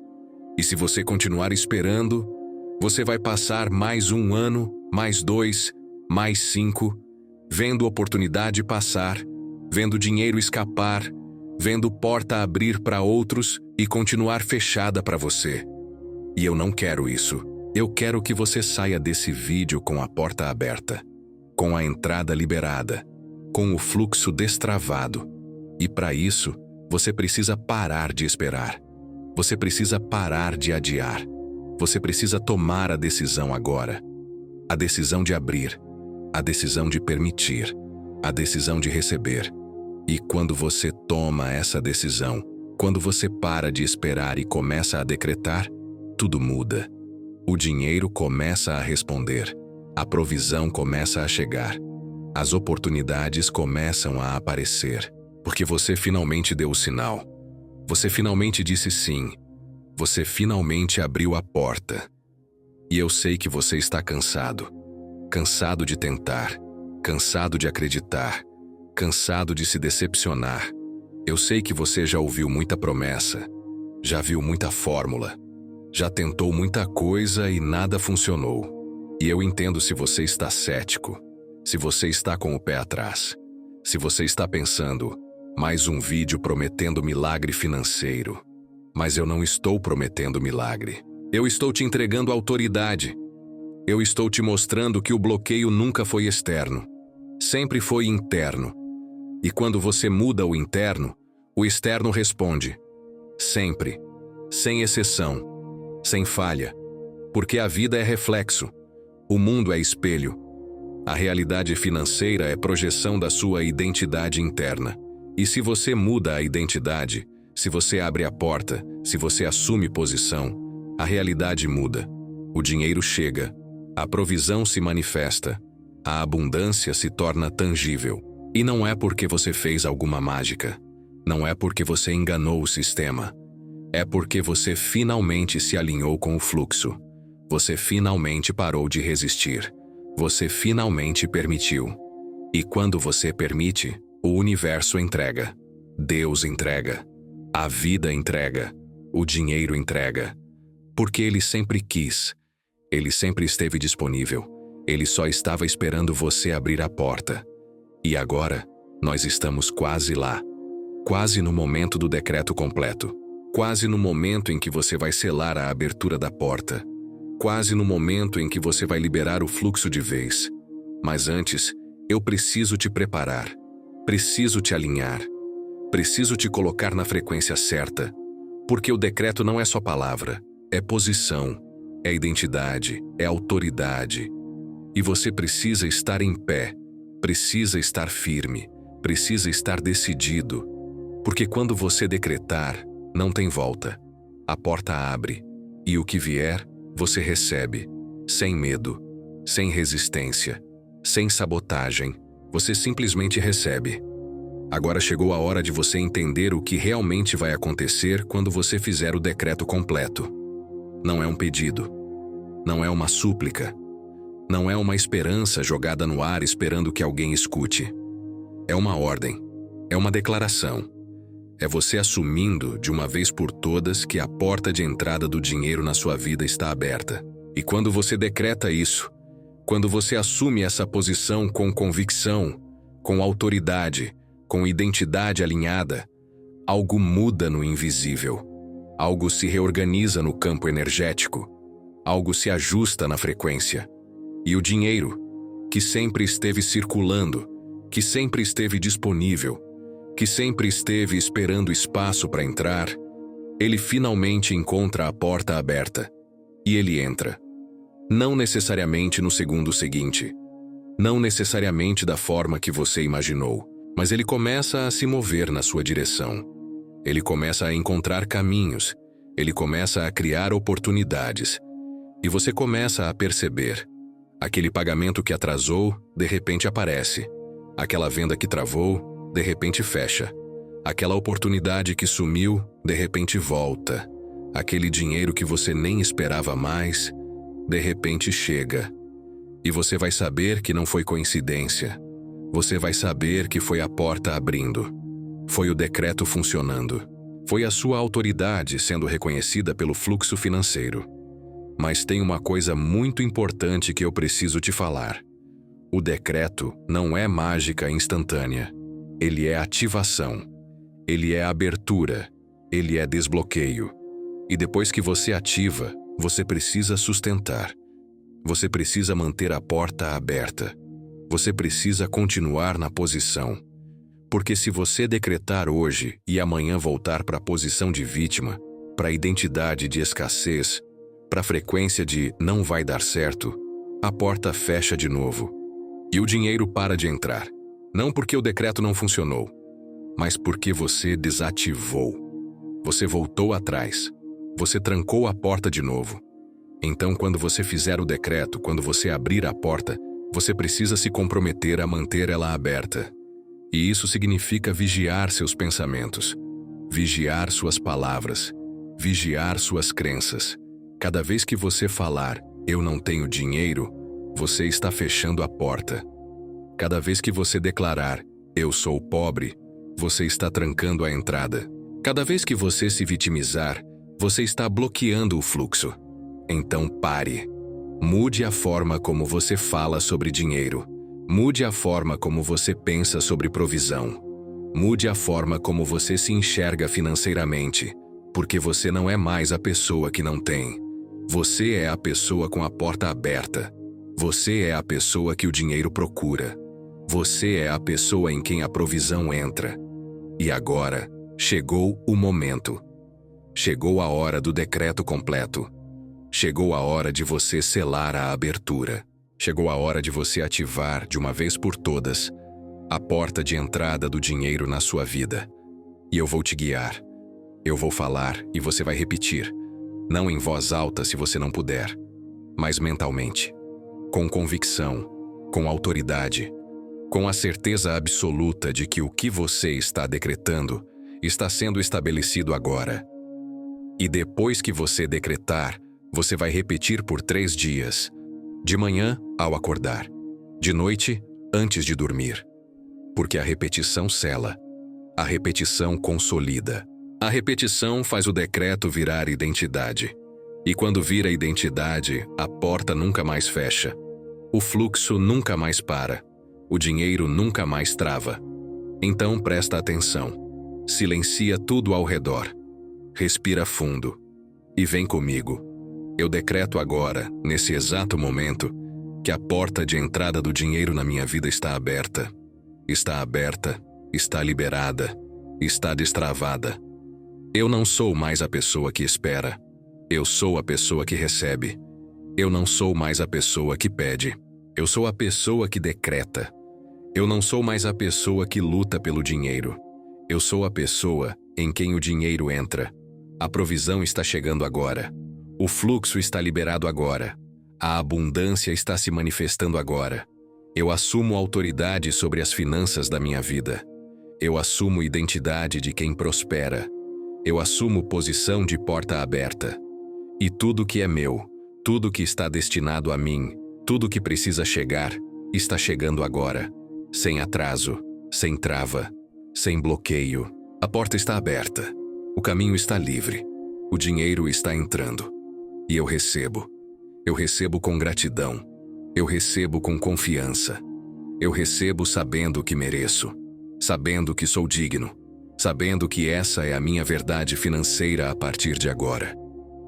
E se você continuar esperando, você vai passar mais 1 ano, mais 2, mais 5, vendo oportunidade passar, vendo dinheiro escapar, vendo porta abrir para outros e continuar fechada para você. E eu não quero isso. Eu quero que você saia desse vídeo com a porta aberta, com a entrada liberada, com o fluxo destravado. E para isso, você precisa parar de esperar. Você precisa parar de adiar. Você precisa tomar a decisão agora. A decisão de abrir. A decisão de permitir. A decisão de receber. E quando você toma essa decisão, quando você para de esperar e começa a decretar, tudo muda. O dinheiro começa a responder. A provisão começa a chegar. As oportunidades começam a aparecer. Porque você finalmente deu o sinal. Você finalmente disse sim. Você finalmente abriu a porta. E eu sei que você está cansado. Cansado de tentar. Cansado de acreditar. Cansado de se decepcionar. Eu sei que você já ouviu muita promessa. Já viu muita fórmula. Já tentou muita coisa e nada funcionou. E eu entendo se você está cético. Se você está com o pé atrás. Se você está pensando, mais um vídeo prometendo milagre financeiro. Mas eu não estou prometendo milagre. Eu estou te entregando autoridade. Eu estou te mostrando que o bloqueio nunca foi externo. Sempre foi interno. E quando você muda o interno, o externo responde. Sempre. Sem exceção. Sem falha. Porque a vida é reflexo. O mundo é espelho. A realidade financeira é projeção da sua identidade interna. E se você muda a identidade, se você abre a porta, se você assume posição, a realidade muda. O dinheiro chega. A provisão se manifesta. A abundância se torna tangível. E não é porque você fez alguma mágica. Não é porque você enganou o sistema. É porque você finalmente se alinhou com o fluxo. Você finalmente parou de resistir. Você finalmente permitiu. E quando você permite, o universo entrega. Deus entrega. A vida entrega. O dinheiro entrega. Porque ele sempre quis. Ele sempre esteve disponível. Ele só estava esperando você abrir a porta. E agora, nós estamos quase lá. Quase no momento do decreto completo. Quase no momento em que você vai selar a abertura da porta. Quase no momento em que você vai liberar o fluxo de vez. Mas antes, eu preciso te preparar. Preciso te alinhar. Preciso te colocar na frequência certa. Porque o decreto não é só palavra. É posição. É identidade. É autoridade. E você precisa estar em pé. Precisa estar firme. Precisa estar decidido, porque quando você decretar, não tem volta. A porta abre, e o que vier, você recebe, sem medo, sem resistência, sem sabotagem, você simplesmente recebe. Agora chegou a hora de você entender o que realmente vai acontecer quando você fizer o decreto completo. Não é um pedido, não é uma súplica, não é uma esperança jogada no ar esperando que alguém escute. É uma ordem, é uma declaração. É você assumindo de uma vez por todas que a porta de entrada do dinheiro na sua vida está aberta. E quando você decreta isso, quando você assume essa posição com convicção, com autoridade, com identidade alinhada, algo muda no invisível. Algo se reorganiza no campo energético. Algo se ajusta na frequência. E o dinheiro, que sempre esteve circulando, que sempre esteve disponível, que sempre esteve esperando espaço para entrar, ele finalmente encontra a porta aberta. E ele entra. Não necessariamente no segundo seguinte. Não necessariamente da forma que você imaginou. Mas ele começa a se mover na sua direção. Ele começa a encontrar caminhos. Ele começa a criar oportunidades. E você começa a perceber. Aquele pagamento que atrasou, de repente aparece. Aquela venda que travou, de repente fecha. Aquela oportunidade que sumiu, de repente volta. Aquele dinheiro que você nem esperava mais, de repente chega. E você vai saber que não foi coincidência. Você vai saber que foi a porta abrindo. Foi o decreto funcionando. Foi a sua autoridade sendo reconhecida pelo fluxo financeiro. Mas tem uma coisa muito importante que eu preciso te falar. O decreto não é mágica instantânea. Ele é ativação. Ele é abertura. Ele é desbloqueio. E depois que você ativa, você precisa sustentar. Você precisa manter a porta aberta. Você precisa continuar na posição. Porque se você decretar hoje e amanhã voltar para a posição de vítima, para a identidade de escassez, para a frequência de não vai dar certo, a porta fecha de novo. E o dinheiro para de entrar. Não porque o decreto não funcionou, mas porque você desativou. Você voltou atrás. Você trancou a porta de novo. Então, quando você fizer o decreto, quando você abrir a porta, você precisa se comprometer a manter ela aberta. E isso significa vigiar seus pensamentos, vigiar suas palavras, vigiar suas crenças. Cada vez que você falar, eu não tenho dinheiro, você está fechando a porta. Cada vez que você declarar, eu sou pobre, você está trancando a entrada. Cada vez que você se vitimizar, você está bloqueando o fluxo. Então pare. Mude a forma como você fala sobre dinheiro. Mude a forma como você pensa sobre provisão. Mude a forma como você se enxerga financeiramente, porque você não é mais a pessoa que não tem. Você é a pessoa com a porta aberta. Você é a pessoa que o dinheiro procura. Você é a pessoa em quem a provisão entra. E agora, chegou o momento. Chegou a hora do decreto completo. Chegou a hora de você selar a abertura. Chegou a hora de você ativar, de uma vez por todas, a porta de entrada do dinheiro na sua vida. E eu vou te guiar. Eu vou falar e você vai repetir. Não em voz alta se você não puder, mas mentalmente. Com convicção, com autoridade, com a certeza absoluta de que o que você está decretando está sendo estabelecido agora. E depois que você decretar, você vai repetir por 3 dias. De manhã, ao acordar. De noite, antes de dormir. Porque a repetição sela. A repetição consolida. A repetição faz o decreto virar identidade. E quando vira identidade, a porta nunca mais fecha. O fluxo nunca mais para. O dinheiro nunca mais trava. Então presta atenção. Silencia tudo ao redor. Respira fundo. E vem comigo. Eu decreto agora, nesse exato momento, que a porta de entrada do dinheiro na minha vida está aberta. Está aberta, está liberada, está destravada. Eu não sou mais a pessoa que espera. Eu sou a pessoa que recebe. Eu não sou mais a pessoa que pede. Eu sou a pessoa que decreta. Eu não sou mais a pessoa que luta pelo dinheiro. Eu sou a pessoa em quem o dinheiro entra. A provisão está chegando agora. O fluxo está liberado agora. A abundância está se manifestando agora. Eu assumo autoridade sobre as finanças da minha vida. Eu assumo identidade de quem prospera. Eu assumo posição de porta aberta. E tudo que é meu, tudo que está destinado a mim, tudo que precisa chegar, está chegando agora. Sem atraso, sem trava, sem bloqueio. A porta está aberta. O caminho está livre. O dinheiro está entrando. E eu recebo. Eu recebo com gratidão. Eu recebo com confiança. Eu recebo sabendo que mereço. Sabendo que sou digno. Sabendo que essa é a minha verdade financeira a partir de agora.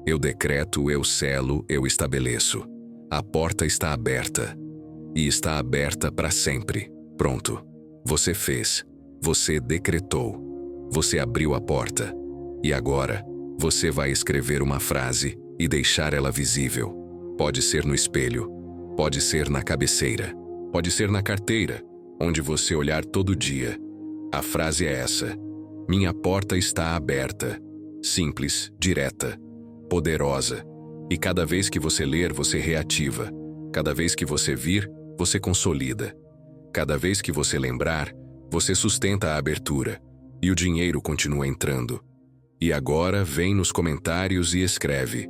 Eu decreto, eu selo, eu estabeleço. A porta está aberta. E está aberta para sempre. Pronto. Você fez. Você decretou. Você abriu a porta. E agora, você vai escrever uma frase e deixar ela visível. Pode ser no espelho. Pode ser na cabeceira. Pode ser na carteira, onde você olhar todo dia. A frase é essa. Minha porta está aberta. Simples, direta, poderosa. E cada vez que você ler, você reativa. Cada vez que você vir, você consolida. Cada vez que você lembrar, você sustenta a abertura. E o dinheiro continua entrando. E agora vem nos comentários e escreve: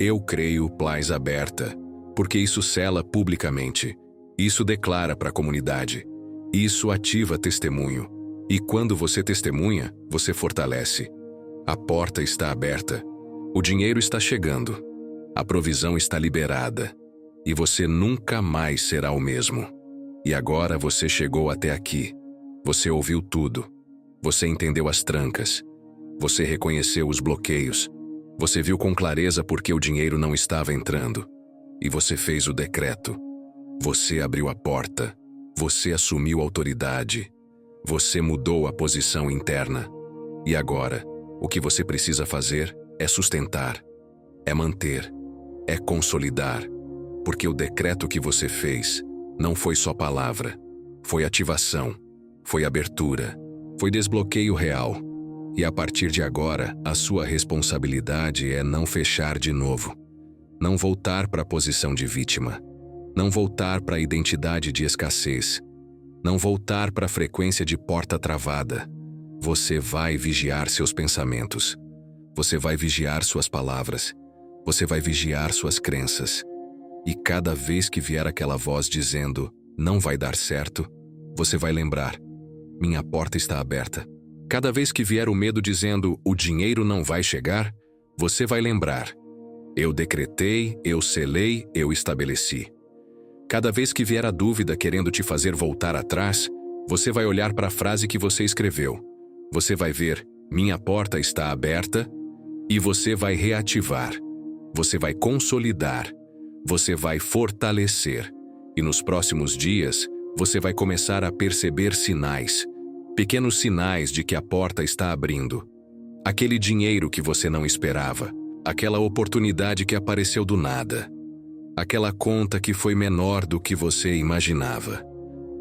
eu creio Plais aberta, porque isso sela publicamente. Isso declara para a comunidade. Isso ativa testemunho. E quando você testemunha, você fortalece. A porta está aberta. O dinheiro está chegando. A provisão está liberada. E você nunca mais será o mesmo. E agora você chegou até aqui. Você ouviu tudo. Você entendeu as trancas. Você reconheceu os bloqueios. Você viu com clareza por que o dinheiro não estava entrando. E você fez o decreto. Você abriu a porta. Você assumiu autoridade. Você mudou a posição interna. E agora, o que você precisa fazer é sustentar, é manter, é consolidar. Porque o decreto que você fez não foi só palavra, foi ativação, foi abertura, foi desbloqueio real. E a partir de agora, a sua responsabilidade é não fechar de novo. Não voltar para a posição de vítima. Não voltar para a identidade de escassez. Não voltar para a frequência de porta travada. Você vai vigiar seus pensamentos. Você vai vigiar suas palavras. Você vai vigiar suas crenças. E cada vez que vier aquela voz dizendo, não vai dar certo, você vai lembrar, minha porta está aberta. Cada vez que vier o medo dizendo, o dinheiro não vai chegar, você vai lembrar, eu decretei, eu selei, eu estabeleci. Cada vez que vier a dúvida querendo te fazer voltar atrás, você vai olhar para a frase que você escreveu. Você vai ver, minha porta está aberta, e você vai reativar. Você vai consolidar. Você vai fortalecer. E nos próximos dias, você vai começar a perceber sinais. Pequenos sinais de que a porta está abrindo. Aquele dinheiro que você não esperava. Aquela oportunidade que apareceu do nada. Aquela conta que foi menor do que você imaginava.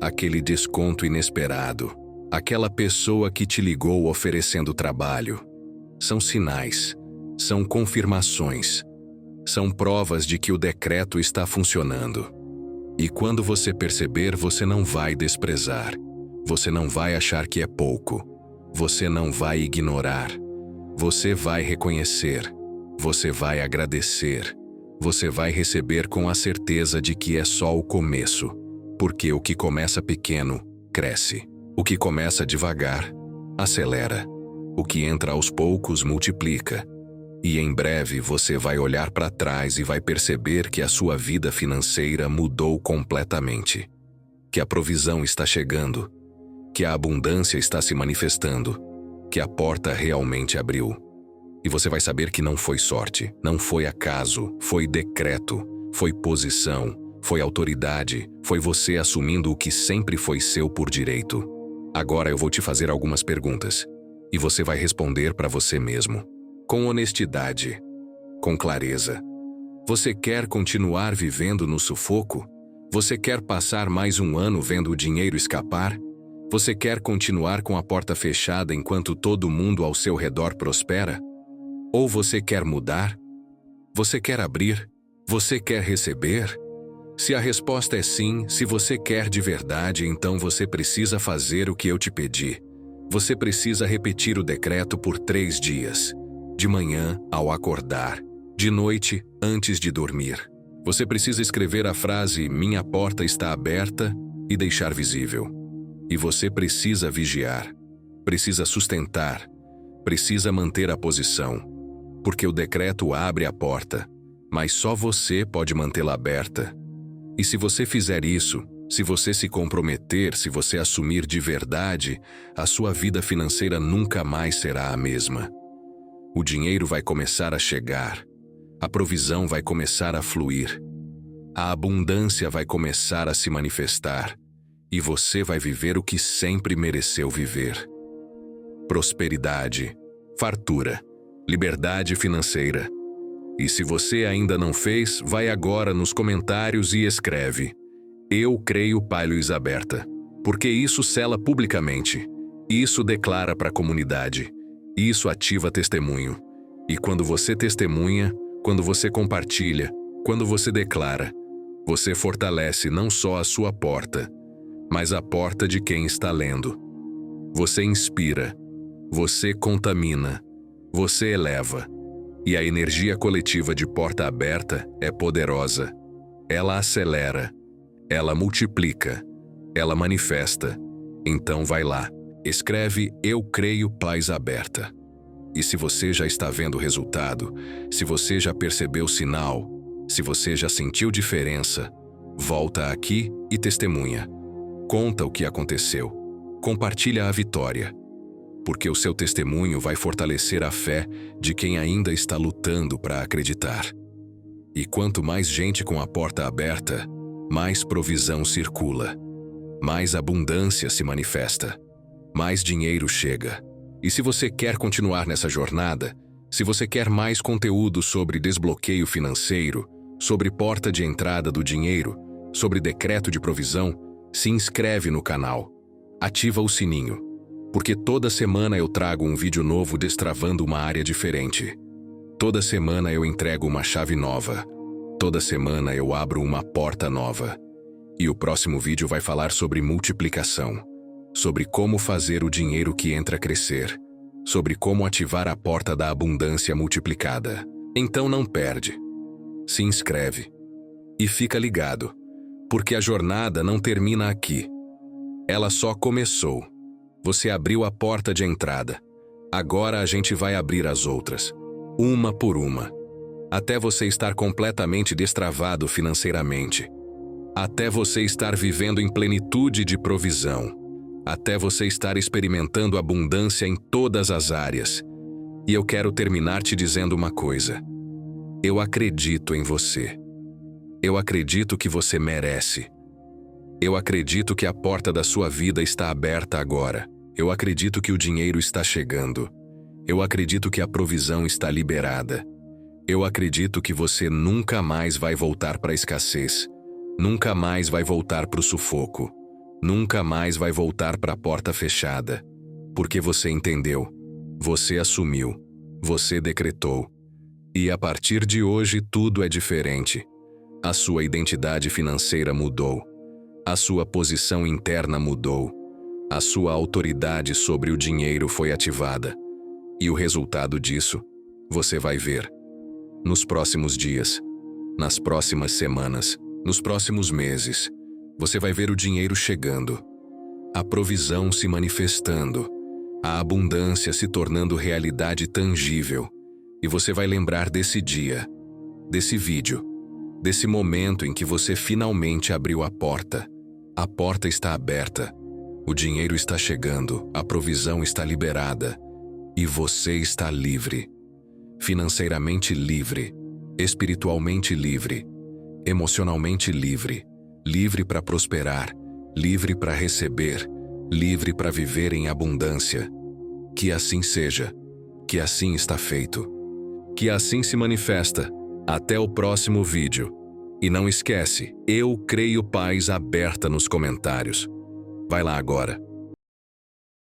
Aquele desconto inesperado. Aquela pessoa que te ligou oferecendo trabalho. São sinais. São confirmações. São provas de que o decreto está funcionando. E quando você perceber, você não vai desprezar. Você não vai achar que é pouco. Você não vai ignorar. Você vai reconhecer. Você vai agradecer. Você vai receber com a certeza de que é só o começo. Porque o que começa pequeno, cresce. O que começa devagar, acelera. O que entra aos poucos, multiplica. E em breve você vai olhar para trás e vai perceber que a sua vida financeira mudou completamente. Que a provisão está chegando. Que a abundância está se manifestando. Que a porta realmente abriu. E você vai saber que não foi sorte, não foi acaso, foi decreto, foi posição, foi autoridade, foi você assumindo o que sempre foi seu por direito. Agora eu vou te fazer algumas perguntas. E você vai responder para você mesmo. Com honestidade, com clareza. Você quer continuar vivendo no sufoco? Você quer passar mais um ano vendo o dinheiro escapar? Você quer continuar com a porta fechada enquanto todo mundo ao seu redor prospera? Ou você quer mudar? Você quer abrir? Você quer receber? Se a resposta é sim, se você quer de verdade, então você precisa fazer o que eu te pedi. Você precisa repetir o decreto por 3 dias. De manhã, ao acordar. De noite, antes de dormir. Você precisa escrever a frase "Minha porta está aberta" e deixar visível. E você precisa vigiar. Precisa sustentar. Precisa manter a posição. Porque o decreto abre a porta, mas só você pode mantê-la aberta. E se você fizer isso, se você se comprometer, se você assumir de verdade, a sua vida financeira nunca mais será a mesma. O dinheiro vai começar a chegar. A provisão vai começar a fluir. A abundância vai começar a se manifestar. E você vai viver o que sempre mereceu viver. Prosperidade, fartura, liberdade financeira. E se você ainda não fez, vai agora nos comentários e escreve: "Eu creio Pai Luiz Aberta", porque isso sela publicamente. Isso declara para a comunidade. Isso ativa testemunho. E quando você testemunha, quando você compartilha, quando você declara, você fortalece não só a sua porta, mas a porta de quem está lendo. Você inspira, você contamina, você eleva. E a energia coletiva de porta aberta é poderosa. Ela acelera, ela multiplica, ela manifesta. Então vai lá, escreve "Eu creio Paz Aberta". E se você já está vendo o resultado, se você já percebeu o sinal, se você já sentiu diferença, volta aqui e testemunha. Conta o que aconteceu. Compartilha a vitória. Porque o seu testemunho vai fortalecer a fé de quem ainda está lutando para acreditar. E quanto mais gente com a porta aberta, mais provisão circula, mais abundância se manifesta, mais dinheiro chega. E se você quer continuar nessa jornada, se você quer mais conteúdo sobre desbloqueio financeiro, sobre porta de entrada do dinheiro, sobre decreto de provisão, se inscreve no canal. Ativa o sininho. Porque toda semana eu trago um vídeo novo destravando uma área diferente. Toda semana eu entrego uma chave nova. Toda semana eu abro uma porta nova. E o próximo vídeo vai falar sobre multiplicação. Sobre como fazer o dinheiro que entra crescer. Sobre como ativar a porta da abundância multiplicada. Então não perde. Se inscreve. E fica ligado. Porque a jornada não termina aqui. Ela só começou. Você abriu a porta de entrada. Agora a gente vai abrir as outras, uma por uma. Até você estar completamente destravado financeiramente. Até você estar vivendo em plenitude de provisão. Até você estar experimentando abundância em todas as áreas. E eu quero terminar te dizendo uma coisa. Eu acredito em você. Eu acredito que você merece. Eu acredito que a porta da sua vida está aberta agora. Eu acredito que o dinheiro está chegando. Eu acredito que a provisão está liberada. Eu acredito que você nunca mais vai voltar para a escassez. Nunca mais vai voltar para o sufoco. Nunca mais vai voltar para a porta fechada. Porque você entendeu. Você assumiu. Você decretou. E a partir de hoje tudo é diferente. A sua identidade financeira mudou. A sua posição interna mudou. A sua autoridade sobre o dinheiro foi ativada. E o resultado disso, você vai ver. Nos próximos dias, nas próximas semanas, nos próximos meses, você vai ver o dinheiro chegando. A provisão se manifestando. A abundância se tornando realidade tangível. E você vai lembrar desse dia, desse vídeo, desse momento em que você finalmente abriu a porta. A porta está aberta, o dinheiro está chegando, a provisão está liberada e você está livre. Financeiramente livre, espiritualmente livre, emocionalmente livre, livre para prosperar, livre para receber, livre para viver em abundância. Que assim seja, que assim está feito, que assim se manifesta. Até o próximo vídeo. E não esquece, eu creio paz aberta nos comentários. Vai lá agora.